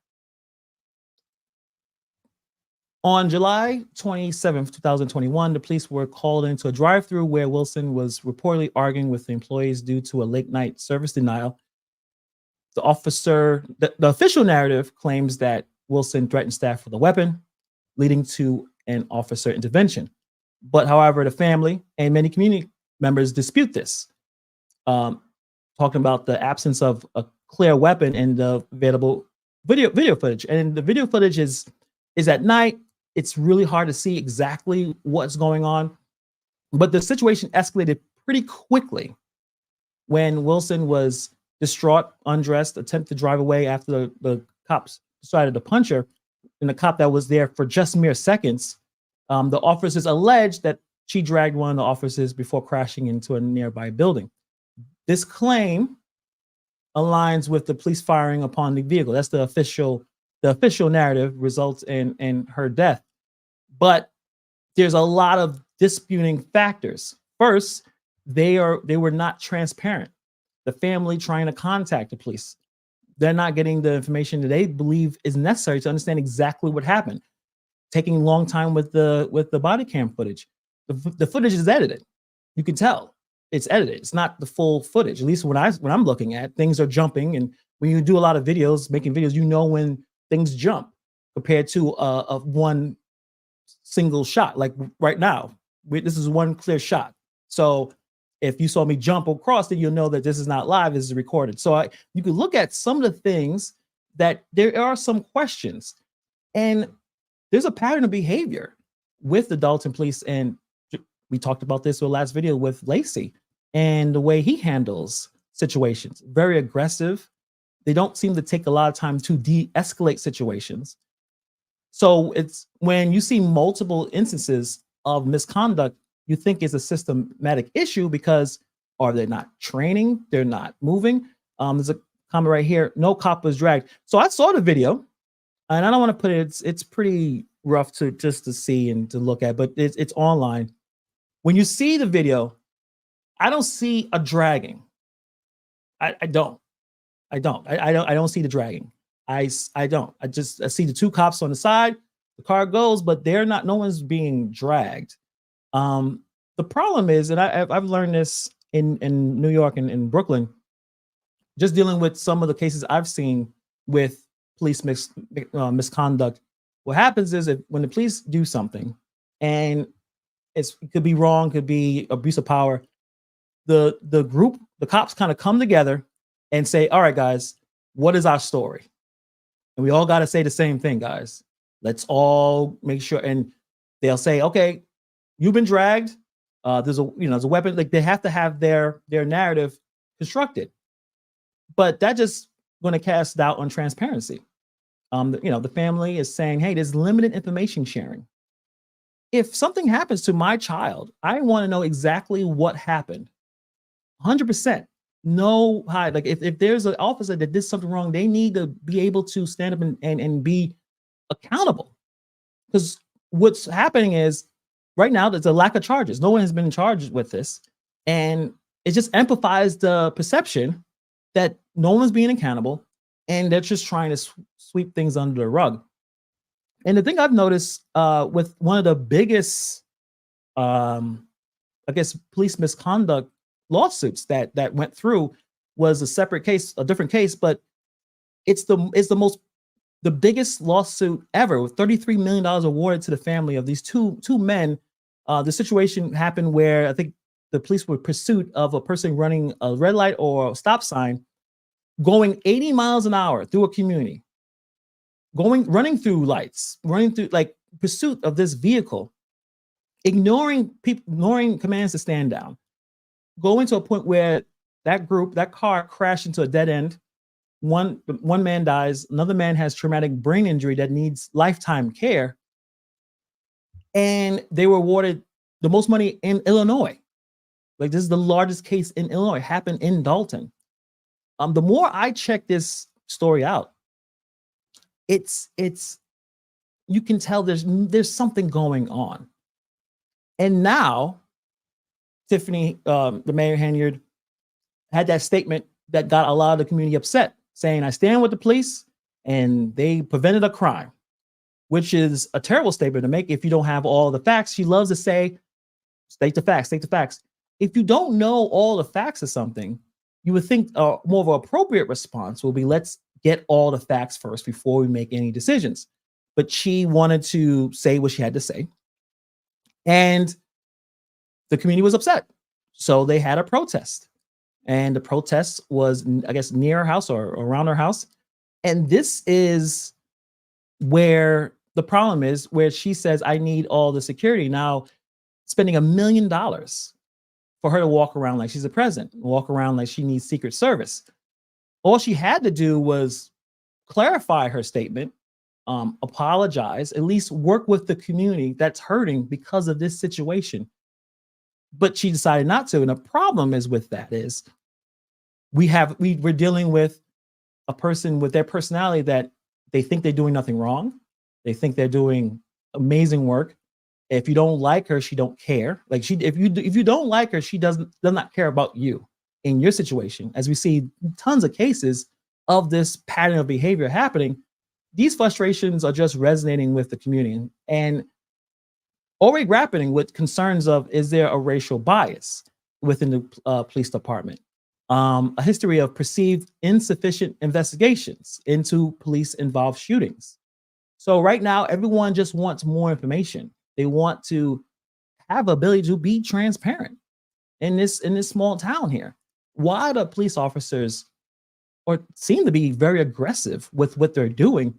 on July 27th, 2021, the police were called into a drive-through where Wilson was reportedly arguing with the employees due to a late-night service denial. The official narrative claims that Wilson threatened staff with a weapon, leading to an officer intervention. But however, the family and many community members dispute this, talking about the absence of a clear weapon and the available video footage. And the video footage is at night. It's really hard to see exactly what's going on, but the situation escalated pretty quickly when Wilson was distraught, undressed, attempted to drive away after the cops decided to punch her, and the cop that was there for just mere seconds. The officers alleged that she dragged one of the officers before crashing into a nearby building. This claim aligns with the police firing upon the vehicle. That's the official narrative, results in her death. But there's a lot of disputing factors. First, they were not transparent. The family trying to contact the police, they're not getting the information that they believe is necessary to understand exactly what happened. Taking a long time with the body cam footage. The footage is edited. You can tell it's edited. It's not the full footage. At least when I'm looking at, things are jumping, and when you do a lot of videos, making videos, when things jump compared to a one single shot. Like right now, this is one clear shot. So if you saw me jump across, then you'll know that this is not live, this is recorded. So you can look at some of the things that there are some questions, and there's a pattern of behavior with the Dalton police. And we talked about this in the last video with Lacey and the way he handles situations. Very aggressive. They don't seem to take a lot of time to de-escalate situations. So it's when you see multiple instances of misconduct, you think it's a systematic issue because are they not training? They're not moving. There's a comment right here, no cop was dragged. So I saw the video, and I don't want to put it, it's pretty rough to just to see and to look at, but it's online. When you see the video, I don't see a dragging. I don't. I don't see the dragging. I don't. I see the two cops on the side. The car goes, but they're not. No one's being dragged. The problem is, and I've learned this in New York and in Brooklyn, just dealing with some of the cases I've seen with police misconduct. What happens is that when the police do something, and it could be wrong, could be abuse of power, the cops kind of come together and say, all right, guys, what is our story? And we all got to say the same thing, guys. Let's all make sure. And they'll say, okay, you've been dragged. There's a weapon. Like, they have to have their narrative constructed. But that just going to cast doubt on transparency. The family is saying, hey, there's limited information sharing. If something happens to my child, I want to know exactly what happened. 100%. No hide. Like, if there's an officer that did something wrong, they need to be able to stand up and be accountable. Because what's happening is right now there's a lack of charges. No one has been charged with this. And it just amplifies the perception that no one's being accountable and they're just trying to sweep things under the rug. And the thing I've noticed with one of the biggest, police misconduct lawsuits that went through was a separate case, a different case, but it's the biggest lawsuit ever, with $33 million awarded to the family of these two men. The situation happened where I think the police were in pursuit of a person running a red light or a stop sign, going 80 miles an hour through a community, running through lights, pursuit of this vehicle, ignoring commands to stand down, going to a point where that car crashed into a dead end. One man dies, another man has traumatic brain injury that needs lifetime care. And they were awarded the most money in Illinois. Like, this is the largest case in Illinois, happened in Dalton. The more I check this story out, it's you can tell there's something going on. And now TIffany, the mayor Henyard, had that statement that got a lot of the community upset, saying, I stand with the police and they prevented a crime, which is a terrible statement to make if you don't have all the facts. She loves to say, state the facts, state the facts. If you don't know all the facts of something, you would think more of an appropriate response will be, let's get all the facts first before we make any decisions. But she wanted to say what she had to say. And the community was upset. So they had a protest. And the protest was, I guess, near her house or around her house. And this is where the problem is, where she says, I need all the security. Now, spending $1 million for her to walk around like she's a president, walk around like she needs Secret Service. All she had to do was clarify her statement, apologize, at least work with the community that's hurting because of this situation. But she decided not to. And the problem is with that is we're dealing with a person with their personality that they think they're doing nothing wrong. They think they're doing amazing work. If you don't like her, she don't care. Like, if you don't like her, she does not care about you in your situation. As we see tons of cases of this pattern of behavior happening, these frustrations are just resonating with the community and already grappling with concerns of, is there a racial bias within the police department? A history of perceived insufficient investigations into police-involved shootings. So right now, everyone just wants more information. They want to have the ability to be transparent in this small town here. Why the police officers seem to be very aggressive with what they're doing?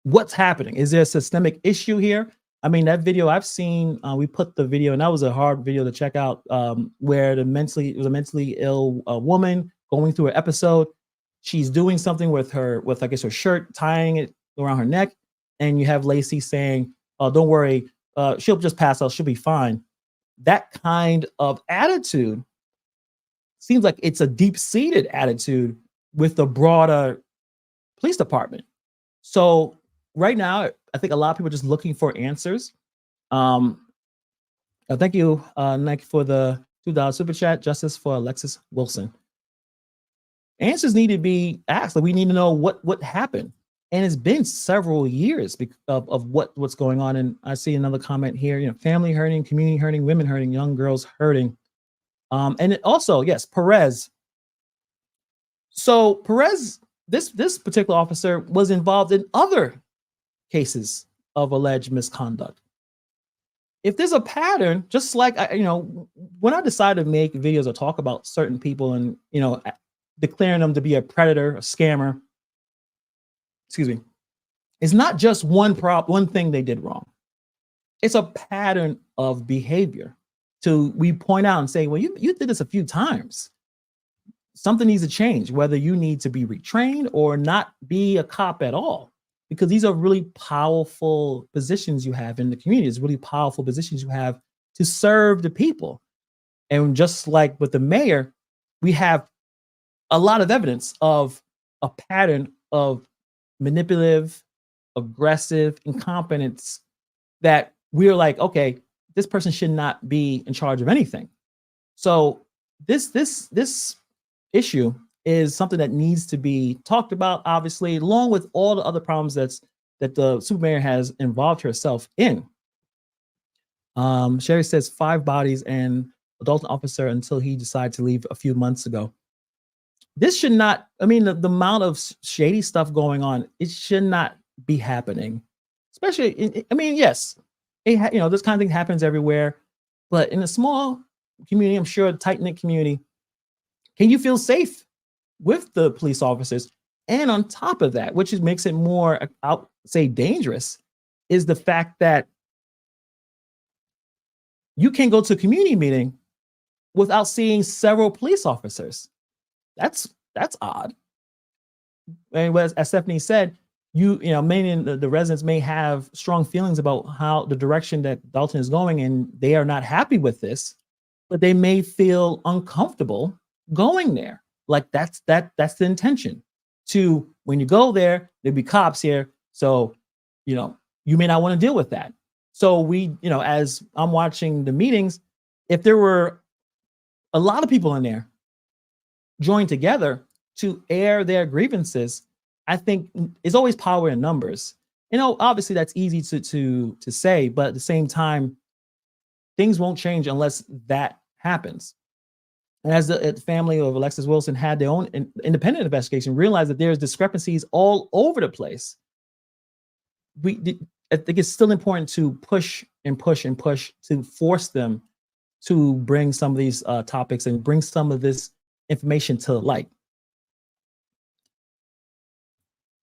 What's happening? Is there a systemic issue here? I mean, that video I've seen, we put the video, and that was a hard video to check out, where it was a mentally ill woman going through an episode. She's doing something with her shirt, tying it around her neck. And you have Lacey saying, oh, don't worry, she'll just pass out, she'll be fine. That kind of attitude seems like it's a deep-seated attitude with the broader police department. So right now, I think a lot of people are just looking for answers. Thank you, Nike, for the $2 super chat. Justice for Alexis Wilson. Answers need to be asked. Like, we need to know what happened. And it's been several years of what's going on. And I see another comment here, family hurting, community hurting, women hurting, young girls hurting. And it also, yes, Perez. So Perez, this particular officer was involved in other cases of alleged misconduct. If there's a pattern, just like, when I decide to make videos or talk about certain people and, declaring them to be a predator, a scammer, it's not just one thing they did wrong. It's a pattern of behavior. We point out and say, well, you did this a few times. Something needs to change, whether you need to be retrained or not be a cop at all, because these are really powerful positions you have in the community. It's really powerful positions you have to serve the people. And just like with the mayor, we have a lot of evidence of a pattern of manipulative, aggressive incompetence that we're like, okay, this person should not be in charge of anything. So this issue is something that needs to be talked about, obviously, along with all the other problems that the super mayor has involved herself in. Sherry says 5 bodies and adult officer until he decided to leave a few months ago. This should not, the amount of shady stuff going on, it should not be happening. Especially, yes, this kind of thing happens everywhere, but in a small community, I'm sure a tight-knit community, can you feel safe with the police officers? And on top of that, which makes it more, I'll say, dangerous, is the fact that you can go to a community meeting without seeing several police officers. That's odd. And as Stephanie said, many of the residents may have strong feelings about how the direction that Dalton is going, and they are not happy with this, but they may feel uncomfortable going there. Like that's the intention. When you go there, there'll be cops here. So, you may not want to deal with that. So as I'm watching the meetings, if there were a lot of people in there joined together to air their grievances, I think it's always power in numbers. Obviously that's easy to say, but at the same time, things won't change unless that happens. And as the family of Alexis Wilson had their own independent investigation, realized that there's discrepancies all over the place. I think it's still important to push and push and push to force them to bring some of these topics and bring some of this information to light.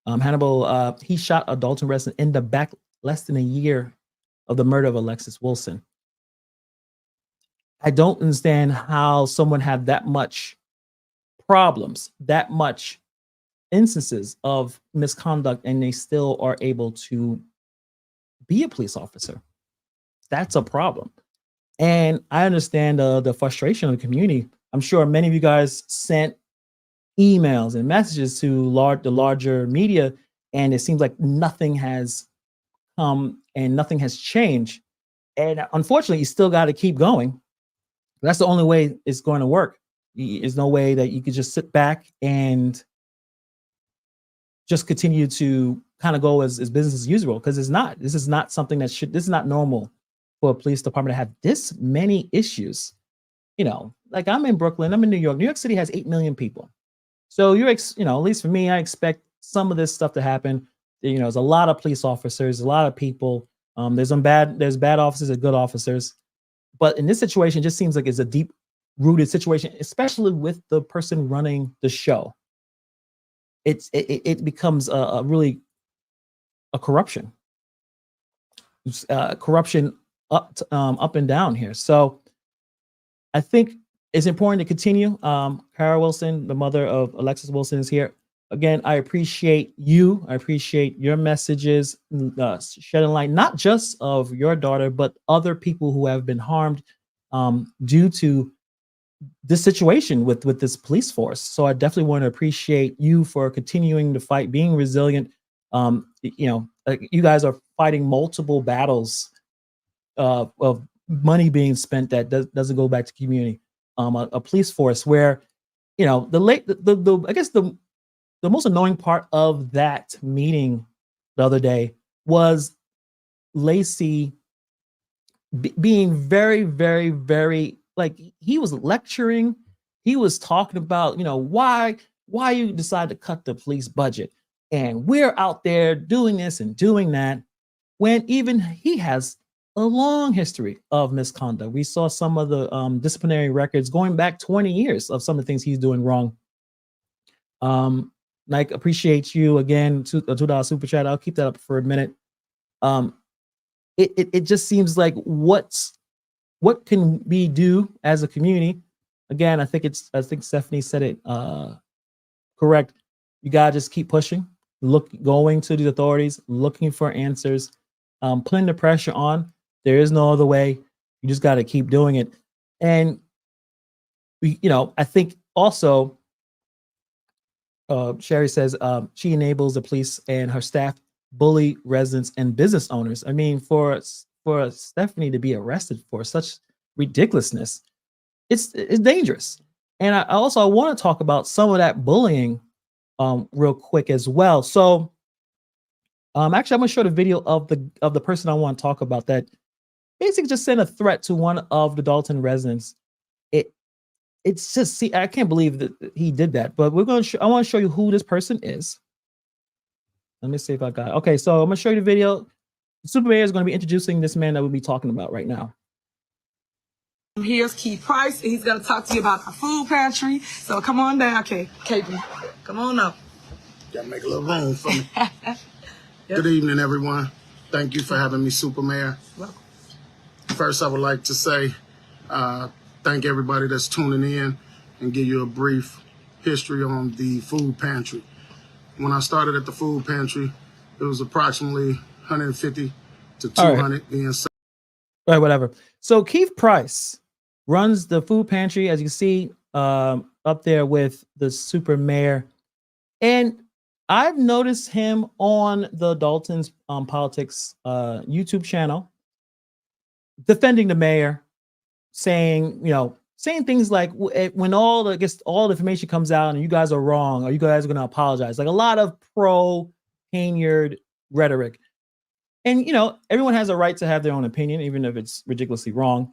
Hannibal, he shot a Dalton resident in the back less than a year of the murder of Alexis Wilson. I don't understand how someone had that much problems, that much instances of misconduct, and they still are able to be a police officer. That's a problem. And I understand the frustration of the community. I'm sure many of you guys sent emails and messages to the larger media, and it seems like nothing has come and nothing has changed. And unfortunately, you still got to keep going. That's the only way it's going to work. There's no way that you could just sit back and just continue to kind of go as business as usual, because it's not. This is not something this is not normal for a police department to have this many issues. Like I'm in Brooklyn, I'm in New York. New York City has 8 million people. So at least for me, I expect some of this stuff to happen. There's a lot of police officers, a lot of people. There's bad officers and good officers. But in this situation, it just seems like it's a deep-rooted situation, especially with the person running the show. It becomes a really corruption. Corruption up and down here. So I think it's important to continue. Kara Wilson, the mother of Alexis Wilson, is here. Again, I appreciate you. I appreciate your messages, shedding light, not just of your daughter, but other people who have been harmed due to this situation with this police force. So I definitely want to appreciate you for continuing to fight, being resilient. You guys are fighting multiple battles of money being spent that doesn't go back to community. A police force where, I guess the most annoying part of that meeting the other day was Lacey being very, very, very, like, he was lecturing. He was talking about, why you decide to cut the police budget, and we're out there doing this and doing that, when even he has a long history of misconduct. We saw some of the disciplinary records going back 20 years of some of the things he's doing wrong. Like, appreciate you again, $2 super chat. I'll keep that up for a minute. It just seems like what can we do as a community? Again, I think Stephanie said it correct. You gotta just keep pushing, going to the authorities, looking for answers, putting the pressure on. There is no other way. You just got to keep doing it. And I think also, Sherry says she enables the police and her staff bully residents and business owners. I mean, for Stephanie to be arrested for such ridiculousness, it's dangerous. And I want to talk about some of that bullying real quick as well. So actually, I'm gonna show the video of the person I want to talk about that basically just sent a threat to one of the Dalton residents. It's just, I can't believe that he did that, but I want to show you who this person is. Let me see if I got it. Okay, so I'm gonna show you the video. The super mayor is going to be introducing this man that we'll be talking about right now. Here's Keith Price, and he's going to talk to you about the food pantry. So come on down, KP. Come on up. Gotta make a little room for me. Yep. Good evening, everyone. Thank you for having me, Super Mayor. Welcome. First, I would like to say thank everybody that's tuning in and give you a brief history on the food pantry. When I started at the food pantry, it was approximately 150 to 200 being sold. All right, whatever. So Keith Price runs the food pantry, as you see up there with the super mayor. And I've noticed him on the Dalton's Politics YouTube channel defending the mayor, saying things like, when all the information comes out and you guys are wrong, or you guys are going to apologize, like a lot of pro Henyard rhetoric. And everyone has a right to have their own opinion, even if it's ridiculously wrong,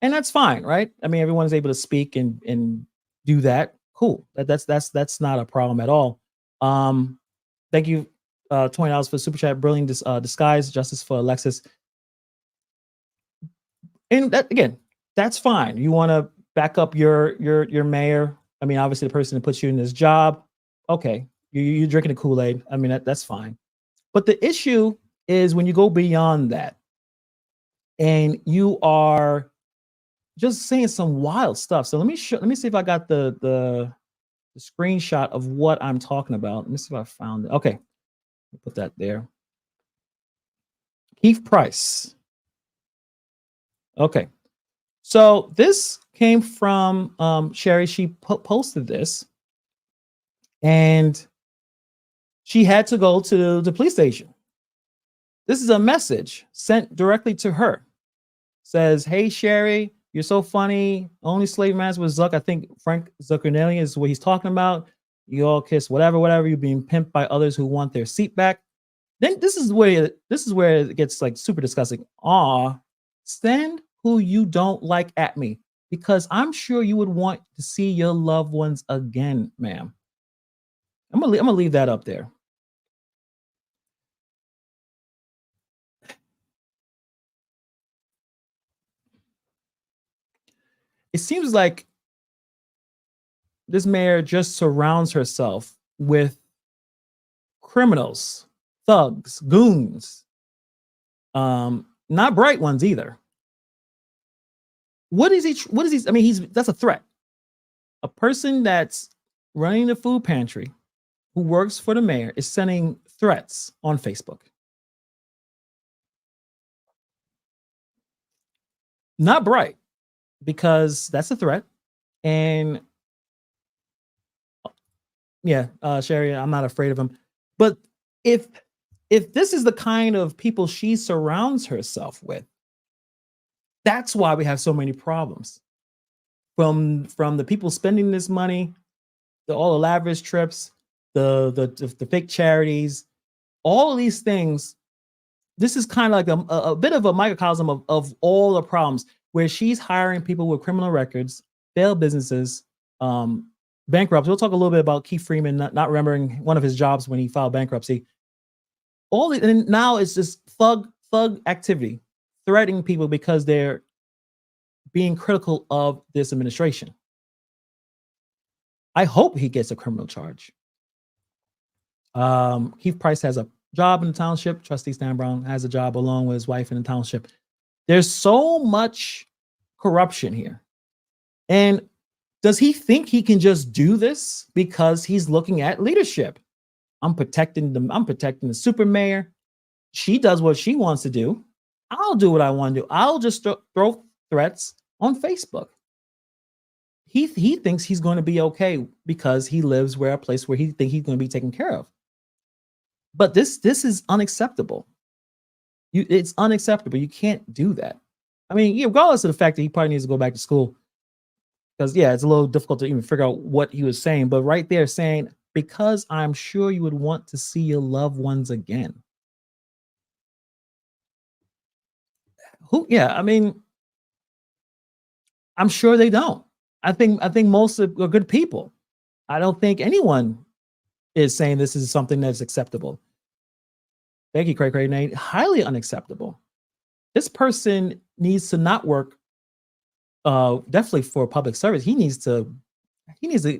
and that's fine, right? I mean, everyone's able to speak and do that. Cool. That's not a problem at all. Thank you, $20 for super chat. Brilliant disguise, justice for Alexis. And that, again, that's fine. You want to back up your mayor. I mean, obviously the person that puts you in this job. Okay, you're drinking the Kool-Aid. I mean, that's fine. But the issue is when you go beyond that and you are just saying some wild stuff. So let me see if I got the screenshot of what I'm talking about. Let me see if I found it. Okay, put that there. Keith Price. Okay, so this came from Sherry. She posted this, and she had to go to the police station. This is a message sent directly to her. Says, "Hey Sherry, you're so funny. Only slave master was Zuck. I think Frank Zuccarelli is what he's talking about. You all kiss whatever. You're being pimped by others who want their seat back." Then this is where it gets like super disgusting. Send who you don't like at me, because I'm sure you would want to see your loved ones again, ma'am. I'm gonna leave that up there. It seems like this mayor just surrounds herself with criminals, thugs, goons, not bright ones either. What is he? I mean, that's a threat. A person that's running the food pantry, who works for the mayor, is sending threats on Facebook. Not bright, because that's a threat. And yeah, Sherry, I'm not afraid of him. But if this is the kind of people she surrounds herself with, that's why we have so many problems. From the people spending this money, all the lavish trips, the fake charities, all of these things. This is kind of like a bit of a microcosm of all the problems where she's hiring people with criminal records, failed businesses, bankruptcy. We'll talk a little bit about Keith Freeman not remembering one of his jobs when he filed bankruptcy. And now it's just thug activity, threatening people because they're being critical of this administration. I hope he gets a criminal charge. Keith Price has a job in the township. Trustee Stan Brown has a job along with his wife in the township. There's so much corruption here. And does he think he can just do this because he's looking at leadership? I'm protecting the super mayor. She does what she wants to do. I'll do what I want to do. I'll just throw threats on Facebook. He thinks he's going to be okay because he lives where a place where he thinks he's going to be taken care of. But this is unacceptable. It's unacceptable. You can't do that. I mean, regardless of the fact that he probably needs to go back to school, because yeah, it's a little difficult to even figure out what he was saying. But right there, saying, because I'm sure you would want to see your loved ones again. Yeah, I mean, I'm sure they don't. I think most are good people. I don't think anyone is saying this is something that's acceptable. Thank you, Craig Nate. Highly unacceptable. This person needs to not work definitely for public service. He needs to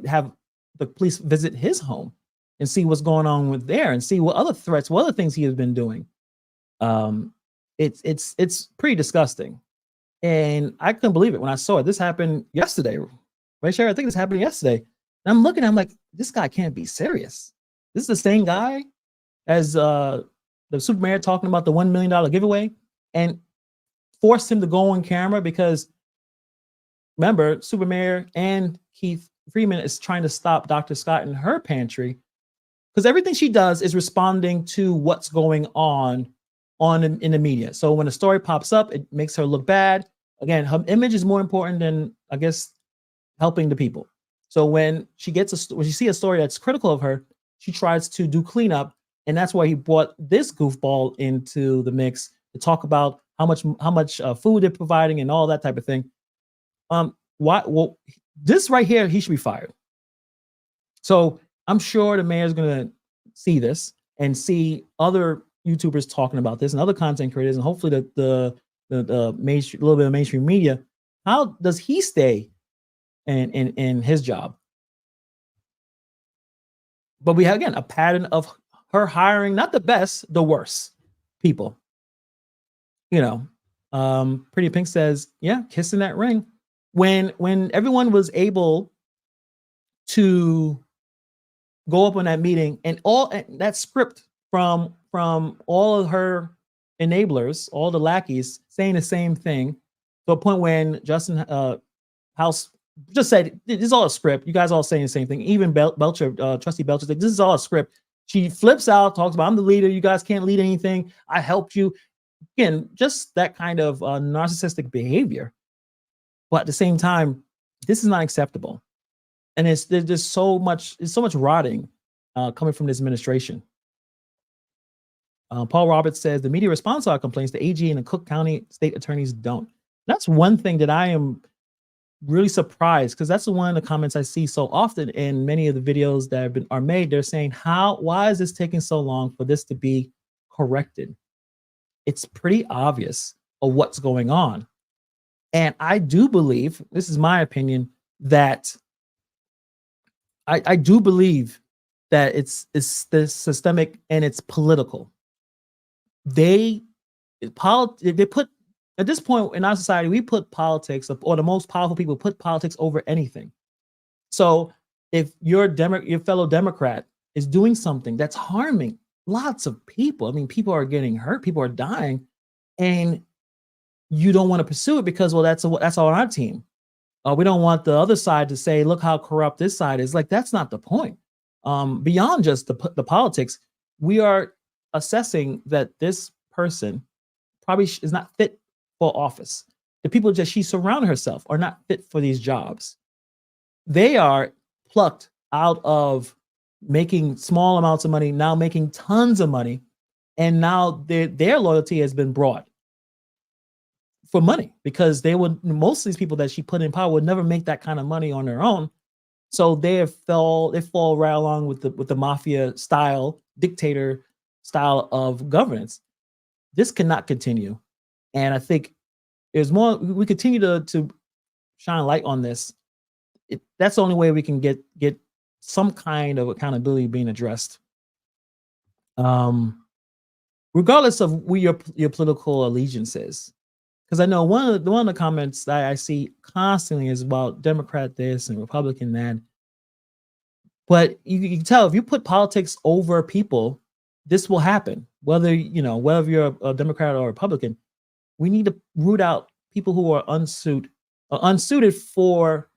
have the police visit his home and see what's going on with there and see what other threats, what other things he has been doing. It's pretty disgusting. And I couldn't believe it when I saw it. This happened yesterday. Right, Sherry? I think this happened yesterday. And I'm looking, I'm like, this guy can't be serious. This is the same guy as the super mayor talking about the $1 million giveaway and forced him to go on camera because remember, super mayor and Keith Freeman is trying to stop Dr. Scott in her pantry because everything she does is responding to what's going on in the media. So when a story pops up, it makes her look bad. Again, her image is more important than, I guess, helping the people. So when she sees a story that's critical of her, she tries to do cleanup, and that's why he brought this goofball into the mix to talk about how much food they're providing and all that type of thing. Well, this right here, he should be fired. So I'm sure the mayor's gonna see this and see other YouTubers talking about this and other content creators, and hopefully the mainstream, a little bit of mainstream media. How does he stay in his job? But we have, again, a pattern of her hiring not the best, the worst people. Pretty Pink says, yeah, kissing that ring. When everyone was able to go up on that meeting and all that script from all of her enablers, all the lackeys saying the same thing, to a point when Justin House just said, this is all a script. You guys all saying the same thing. Even Belcher, Trustee Belcher, said, this is all a script. She flips out, talks about, I'm the leader. You guys can't lead anything. I helped you. Again, just that kind of narcissistic behavior. But at the same time, this is not acceptable. And there's just so much rotting coming from this administration. Paul Roberts says the media responds to our complaints. The AG and the Cook County state attorneys don't. That's one thing that I am really surprised, because that's one of the comments I see so often in many of the videos that are made. They're saying, why is this taking so long for this to be corrected? It's pretty obvious of what's going on. And I do believe, this is my opinion, that I do believe that it's this systemic and it's political. They put, at this point in our society, we put politics, or the most powerful people put politics over anything. So if your fellow Democrat is doing something that's harming lots of people, I mean, people are getting hurt, people are dying, and you don't want to pursue it because, well, that's on our team. We don't want the other side to say, look how corrupt this side is. Like, that's not the point. Beyond just the politics, we are assessing that this person probably is not fit for office. The people that she surrounded herself are not fit for these jobs. They are plucked out of making small amounts of money, now making tons of money, and now their loyalty has been brought for money, because most of these people that she put in power would never make that kind of money on their own. So they fall right along with the mafia style, dictator style of governance. This cannot continue. And I think there's more, we continue to shine light on this. That's the only way we can get some kind of accountability being addressed. Regardless of where your political allegiance is. Because I know one of the comments that I see constantly is about Democrat this and Republican that. But you can tell, if you put politics over people, this will happen. Whether you're a Democrat or a Republican, we need to root out people who are unsuited for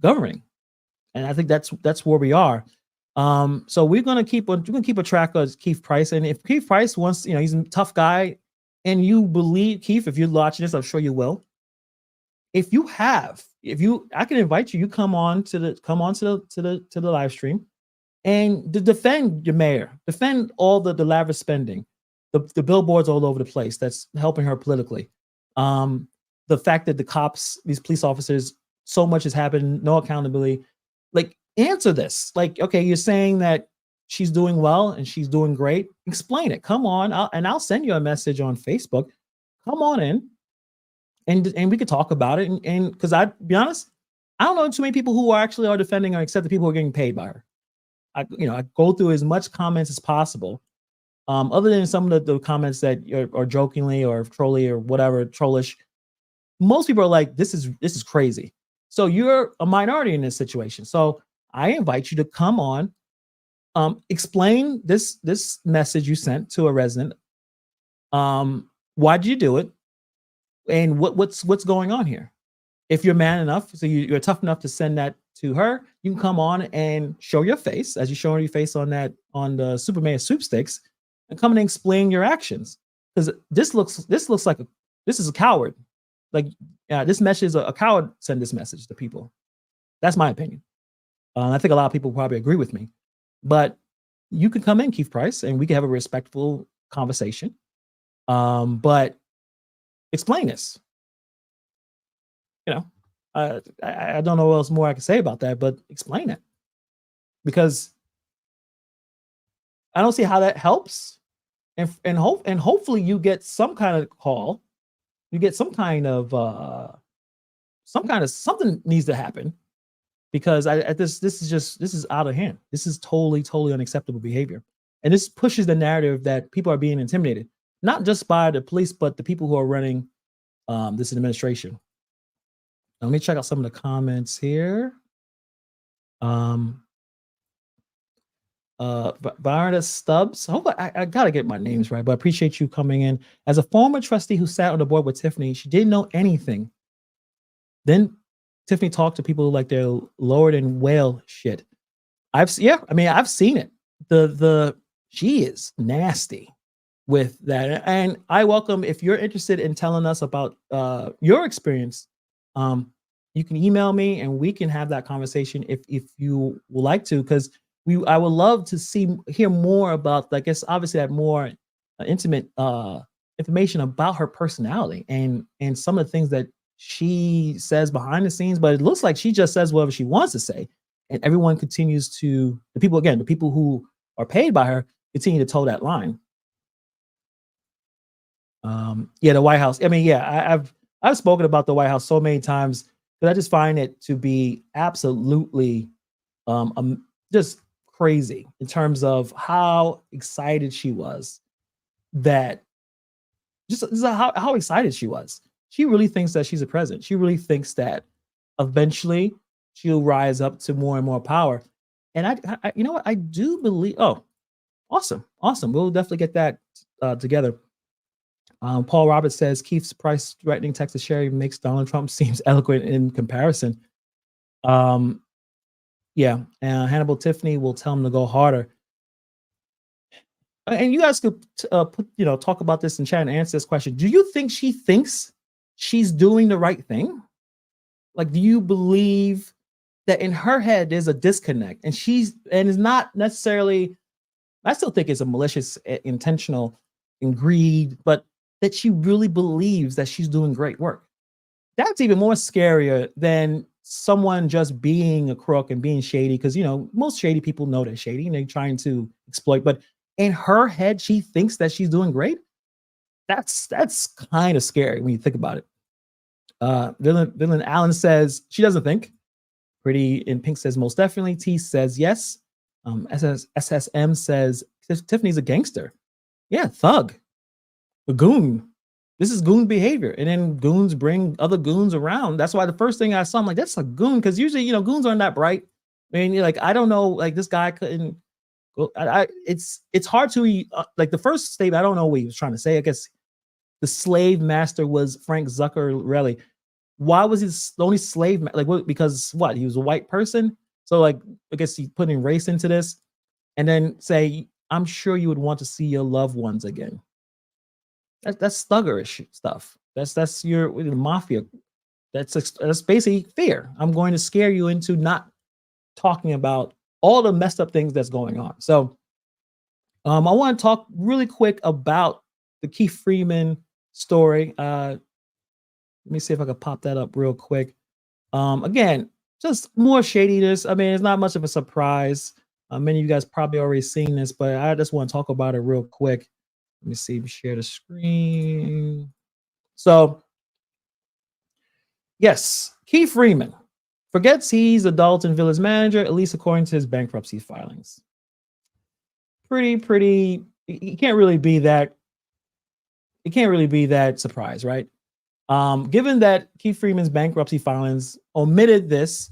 governing. And I think that's where we are. So we're gonna keep a track of Keith Price. And if Keith Price wants, he's a tough guy, and you believe Keith, if you're watching this, I'm sure you will. I can invite you. You come on to the live stream, and to defend your mayor, defend all the lavish spending, the billboards all over the place that's helping her politically. The fact that the cops, these police officers, so much has happened, no accountability. Like, answer this. Like, okay, you're saying that she's doing well and she's doing great. Explain it. Come on, I'll send you a message on Facebook. Come on in, and we could talk about it. And because I be honest, I don't know too many people who actually are defending her, except the people who are getting paid by her. I go through as much comments as possible. Other than some of the comments that are jokingly or trolly or whatever, trollish, most people are like, this is crazy. So you're a minority in this situation. So I invite you to come on, explain this message you sent to a resident. Why did you do it? And what's going on here? If you're man enough, so you're tough enough to send that to her, you can come on and show your face, as you show your face on the Super Mayor sweepstakes, and come and explain your actions. Because this looks like this is a coward. Like, this message is a coward send this message to people. That's my opinion. I think a lot of people probably agree with me. But you can come in, Keith Price, and we can have a respectful conversation. But explain this. I don't know what else more I can say about that, but explain it. Because I don't see how that helps. And hopefully you get some kind of call. You get some kind of something needs to happen, because this is out of hand. This is totally unacceptable behavior. And this pushes the narrative that people are being intimidated, not just by the police, but the people who are running this administration. Let me check out some of the comments here. Barnett Stubbs. I hope I gotta get my names right, but I appreciate you coming in. As a former trustee who sat on the board with TIffany, she didn't know anything. Then TIffany talked to people like they're lower than whale shit. I've seen it. She is nasty with that. And I welcome, if you're interested in telling us about your experience, you can email me and we can have that conversation if you would like to, because I would love to hear more about, I guess, obviously that more intimate information about her personality and some of the things that she says behind the scenes. But it looks like she just says whatever she wants to say, and everyone continues to, the people who are paid by her continue to toe that line. The White House. I've spoken about the White House so many times, but I just find it to be absolutely just crazy in terms of how excited she was. That just how excited she was. She really thinks that she's a president. She really thinks that eventually she'll rise up to more and more power. And I you know what? I do believe. Oh, awesome. We'll definitely get that together. Paul Roberts says Keith's Price threatening Texas Sherry makes Donald Trump seems eloquent in comparison. Yeah, and Hannibal TIffany will tell him to go harder. And you guys could talk about this in chat and answer this question. Do you think she thinks she's doing the right thing? Like, do you believe that in her head there's a disconnect, and is not necessarily? I still think it's a malicious, intentional, and greed, but that she really believes that she's doing great work. That's even more scarier than someone just being a crook and being shady, because most shady people know they're shady and they're trying to exploit. But in her head, she thinks that she's doing great. That's kind of scary when you think about it. Villain Allen says she doesn't think. Pretty in Pink says most definitely. T says yes. SSM says Tiffany's a gangster. Yeah, thug. A goon. This is goon behavior. And then goons bring other goons around. That's why the first thing I saw, I'm like, that's a goon. Because usually, goons aren't that bright. I mean, like, I don't know, like this guy couldn't go. It's hard to, like the first statement, I don't know what he was trying to say. I guess the slave master was Frank Zuccarelli. Why was he the only slave? Like, what? Because what? He was a white person. So, like, I guess he's putting race into this, and then say, "I'm sure you would want to see your loved ones again." That's thuggerish stuff. That's your mafia. That's basically fear. I'm going to scare you into not talking about all the messed up things that's going on. So, I want to talk really quick about the Keith Freeman story. Let me see if I can pop that up real quick. Again, just more shadiness. I mean, it's not much of a surprise. Many of you guys probably already seen this, but I just want to talk about it real quick. Let me see, share the screen. So, yes, Keith Freeman forgets he's a Dalton Village manager, at least according to his bankruptcy filings. Pretty, he can't really be that surprised, right? Given that Keith Freeman's bankruptcy filings omitted this,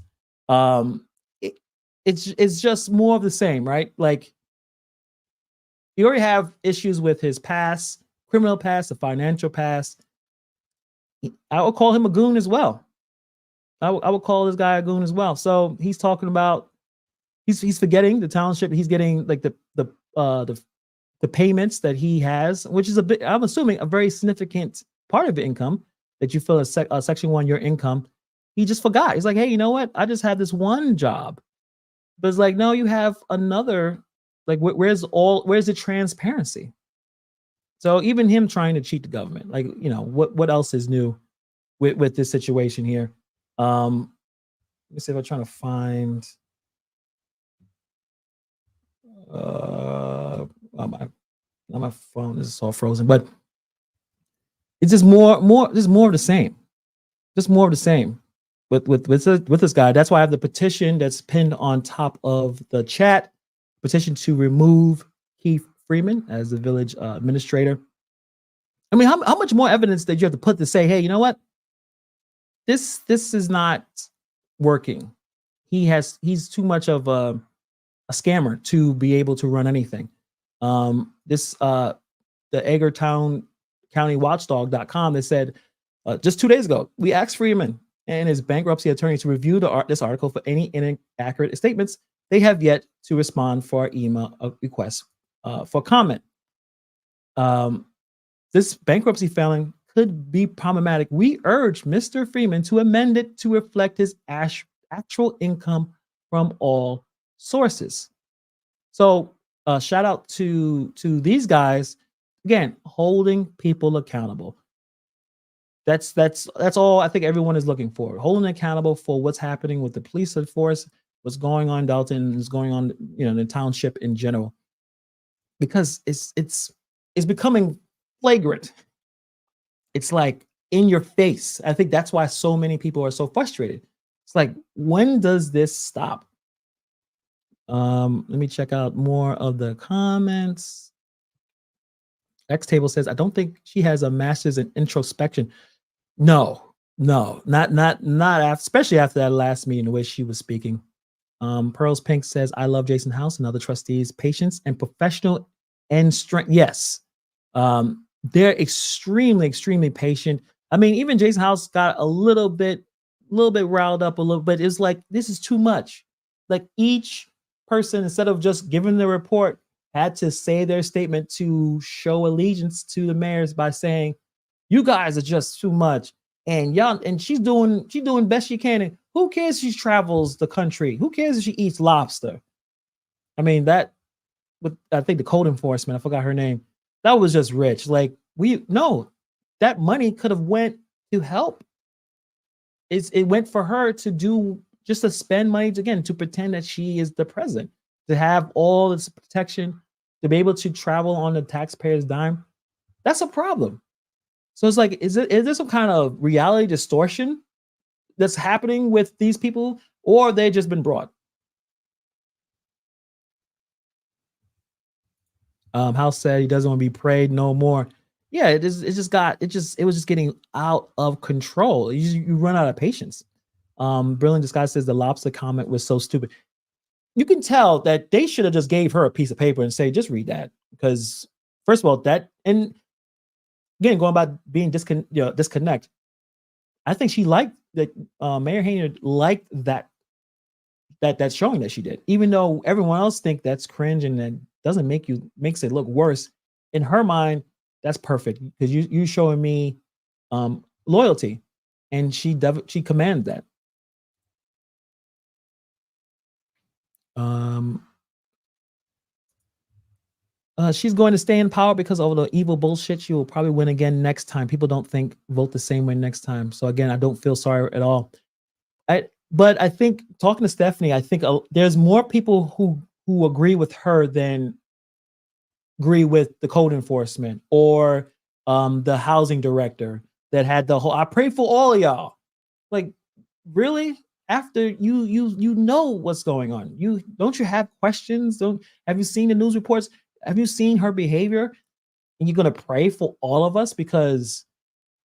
it's just more of the same, right? Like, you already have issues with his past, criminal past, the financial past. I would call him a goon as well. I would call this guy a goon as well. So he's talking about he's forgetting the township. He's getting like the payments that he has, which is I'm assuming a very significant part of the income that you feel is Section 1 your income. He just forgot. He's like, hey, you know what? I just had this one job. But it's like, no, you have another. Like, where's the transparency? So even him trying to cheat the government, like, what else is new with this situation here? Let me see if I'm trying to find on my phone. This is all frozen, but it's just more of the same. Just more of the same with this guy. That's why I have the petition that's pinned on top of the chat. Petition to remove Keith Freeman as the village administrator. I mean, how much more evidence did you have to put to say, hey, you know what? This is not working. He's too much of a scammer to be able to run anything. The Edgartown County Watchdog.com, they said just 2 days ago, we asked Freeman and his bankruptcy attorney to review this article for any inaccurate statements. They have yet to respond for our email request for comment. This bankruptcy filing could be problematic. We urge Mr. Freeman to amend it to reflect his actual income from all sources. So shout out to these guys, again, holding people accountable. That's all I think everyone is looking for. Holding accountable for what's happening with the police force, what's going on in Dalton, is going on, in the township in general, because it's becoming flagrant. It's like in your face. I think that's why so many people are so frustrated. It's like, when does this stop? Let me check out more of the comments. X Table says, I don't think she has a master's in introspection. No, not after, especially after that last meeting, the way she was speaking. Pearls Pink says, I love Jason House and other trustees' patience and professional and strength. Yes. they're extremely patient. I mean, even Jason House got a little bit riled up a little bit. It's like, this is too much. Like, each person, instead of just giving the report, had to say their statement to show allegiance to the mayors by saying, you guys are just too much. And y'all, and she's doing best she can. And who cares if she travels the country? Who cares if she eats lobster? I mean, I think the code enforcement, I forgot her name, that was just rich. Like, that money could have went to help. It went for her to spend money to pretend that she is the president, to have all this protection, to be able to travel on the taxpayer's dime. That's a problem. So it's like, is there some kind of reality distortion that's happening with these people, or they just been brought? House said he doesn't want to be prayed no more. Yeah, it was just getting out of control. You run out of patience. Brilliant Disguise says the lobster comment was so stupid. You can tell that they should have just gave her a piece of paper and say, just read that. Because first of all, that, and again, going about being disconnect, I think she liked that. Mayor Henyard liked that showing that she did, even though everyone else think that's cringe and that makes it look worse. In her mind, that's perfect, because you showing me loyalty, and she commands that. She's going to stay in power because of the evil bullshit. She will probably win again next time. People don't vote the same way next time. So again, I don't feel sorry at all. But I think, talking to Stephanie, I think there's more people who agree with her than agree with the code enforcement or the housing director that had the whole, I pray for all of y'all. Like, really? After you know what's going on, don't you have questions? Have you seen the news reports? Have you seen her behavior? And you're gonna pray for all of us because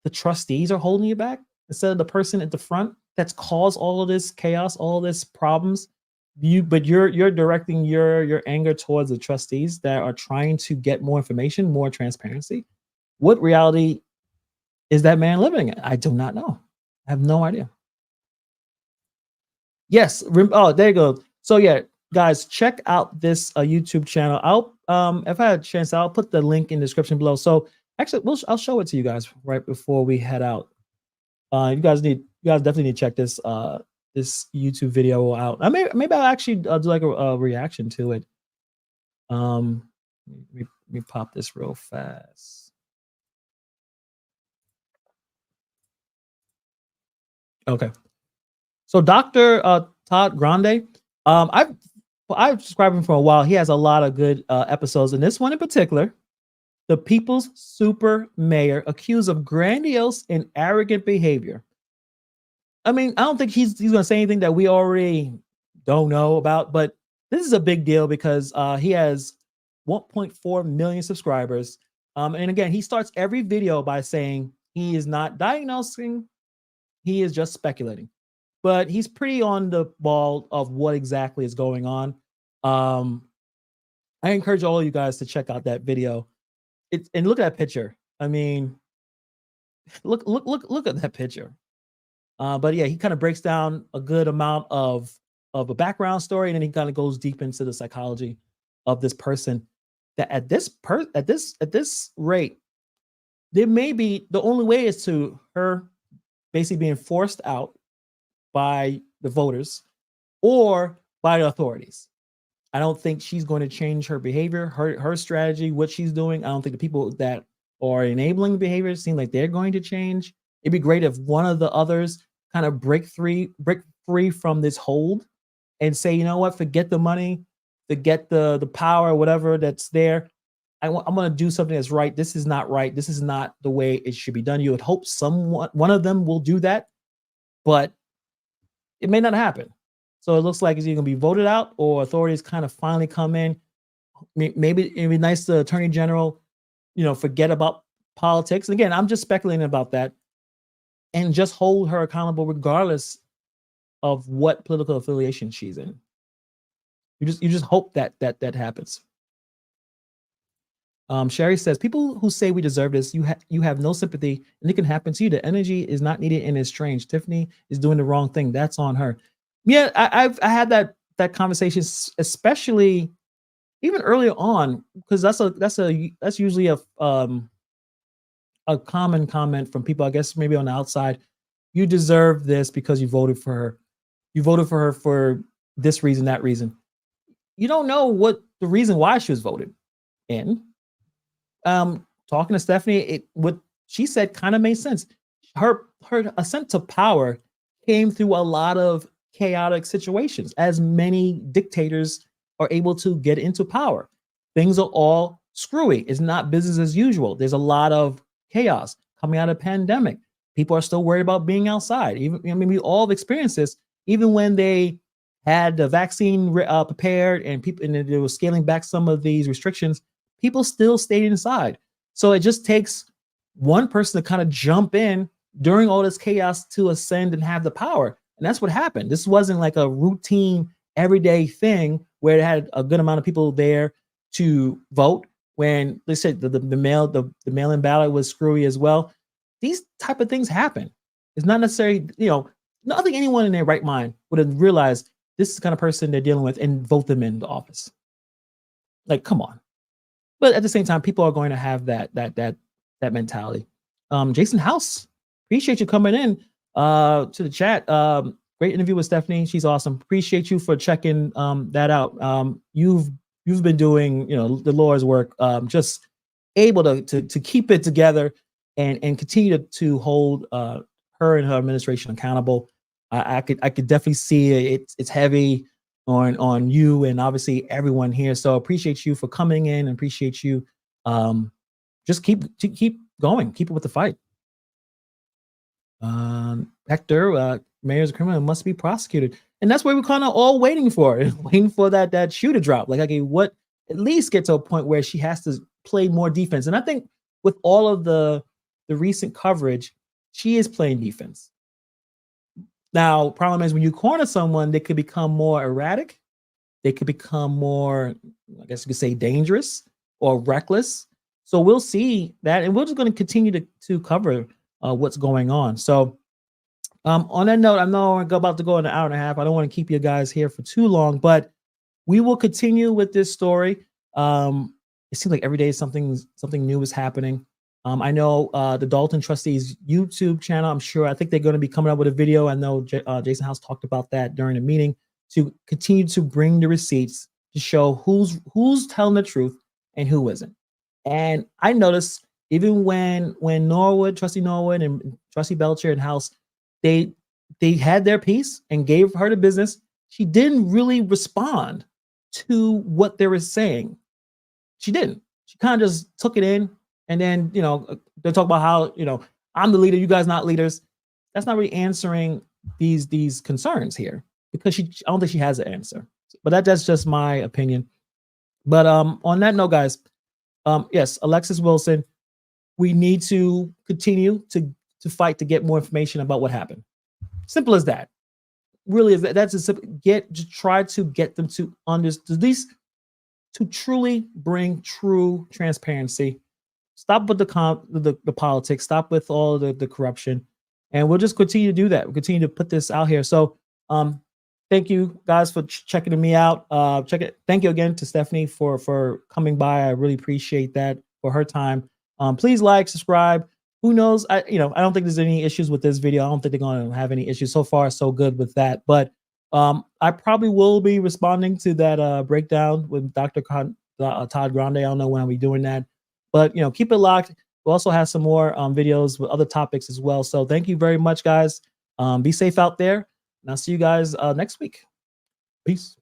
the trustees are holding you back instead of the person at the front that's caused all of this chaos, all this problems. But you're directing your anger towards the trustees that are trying to get more information, more transparency. What reality is that man living in? I do not know. I have no idea. Yes. Oh, there you go. So yeah, guys, check out this YouTube channel. I'll if I had a chance, I'll put the link in the description below. So actually, I'll show it to you guys right before we head out. You guys definitely need to check this this YouTube video out. Maybe I'll actually do like a reaction to it. Let me pop this real fast. Okay. So Dr. Todd Grande, I've subscribed him for a while. He has a lot of good episodes, and this one in particular, the People's Super Mayor accused of grandiose and arrogant behavior. I mean, I don't think he's going to say anything that we already don't know about, but this is a big deal because he has 1.4 million subscribers. And again, he starts every video by saying he is not diagnosing, he is just speculating. But he's pretty on the ball of what exactly is going on. I encourage all of you guys to check out that video. And look at that picture. I mean, look at that picture. But yeah, he kind of breaks down a good amount of a background story, and then he kind of goes deep into the psychology of this person. That at this rate, there may be, the only way is to her basically being forced out by the voters or by the authorities. I don't think she's going to change her behavior, her strategy, what she's doing. I don't think the people that are enabling behavior seem like they're going to change. It'd be great if one of the others kind of break free from this hold and say, you know what, forget the money, forget the power, whatever that's there. I'm going to do something that's right. This is not right. This is not the way it should be done. You would hope one of them will do that, but it may not happen. So it looks like it's either going to be voted out or authorities kind of finally come in. Maybe it'd be nice to Attorney General, forget about politics. And again, I'm just speculating about that, and just hold her accountable regardless of what political affiliation she's in. You just hope that happens. Sherry says, people who say we deserve this, you have no sympathy, and it can happen to you. The energy is not needed and it's strange. TIffany is doing the wrong thing. That's on her. Yeah, I had that conversation, especially even earlier on, because that's usually a common comment from people, I guess maybe on the outside. You deserve this because you voted for her. You voted for her for this reason, that reason. You don't know what the reason why she was voted in. Talking to Stephanie, what she said kind of made sense. Her ascent to power came through a lot of chaotic situations, as many dictators are able to get into power. Things are all screwy. It's not business as usual. There's a lot of chaos coming out of the pandemic. People are still worried about being outside. We all have experienced this. Even when they had the vaccine prepared and they were scaling back some of these restrictions, people still stayed inside. So it just takes one person to kind of jump in during all this chaos to ascend and have the power. And that's what happened. This wasn't like a routine, everyday thing where it had a good amount of people there to vote. When they said the mail-in ballot was screwy as well. These type of things happen. It's not necessarily, not think anyone in their right mind would have realized this is the kind of person they're dealing with and vote them into office. Like, come on. But at the same time, people are going to have that mentality. Jason House, appreciate you coming in to the chat. Great interview with Stephanie. She's awesome. Appreciate you for checking that out. You've been doing, the Lord's work, just able to keep it together and continue to hold her and her administration accountable. I could definitely see it's heavy on you and obviously everyone here. So appreciate you for coming in and appreciate you. Just keep going, keep it with the fight. Hector, mayor's criminal must be prosecuted. And that's what we're kind of all waiting for that shoe to drop. Like, okay, what at least get to a point where she has to play more defense. And I think with all of the recent coverage, she is playing defense. Now, problem is when you corner someone, they could become more erratic. They could become more, I guess you could say, dangerous or reckless. So we'll see that, and we're just going to continue to cover what's going on. So on that note, I know we're about to go in an hour and a half. I don't want to keep you guys here for too long, but we will continue with this story. It seems like every day something new is happening. I know the Dalton Trustees YouTube channel, I think they're going to be coming up with a video. I know Jason House talked about that during the meeting, to continue to bring the receipts to show who's telling the truth and who isn't. And I noticed even when Norwood, Trustee Norwood and Trustee Belcher and House, they had their piece and gave her the business, she didn't really respond to what they were saying. She didn't. She kind of just took it in. And then, they talk about how, I'm the leader, you guys not leaders. That's not really answering these concerns here, because I don't think she has an answer. But that's just my opinion. But on that note, guys, yes, Alexis Wilson, we need to continue to fight to get more information about what happened. Simple as that. Really, that's a simple. Try to get them to understand, at least to truly bring true transparency. Stop with the politics. Stop with all the corruption, and we'll just continue to do that. We'll continue to put this out here. So, thank you guys for checking me out. Thank you again to Stephanie for coming by. I really appreciate that, for her time. Please like, subscribe. Who knows? I don't think there's any issues with this video. I don't think they're going to have any issues. So far, so good with that. But I probably will be responding to that breakdown with Dr. Todd Grande. I don't know when I'll be doing that. But, keep it locked. We'll also have some more videos with other topics as well. So thank you very much, guys. Be safe out there. And I'll see you guys next week. Peace.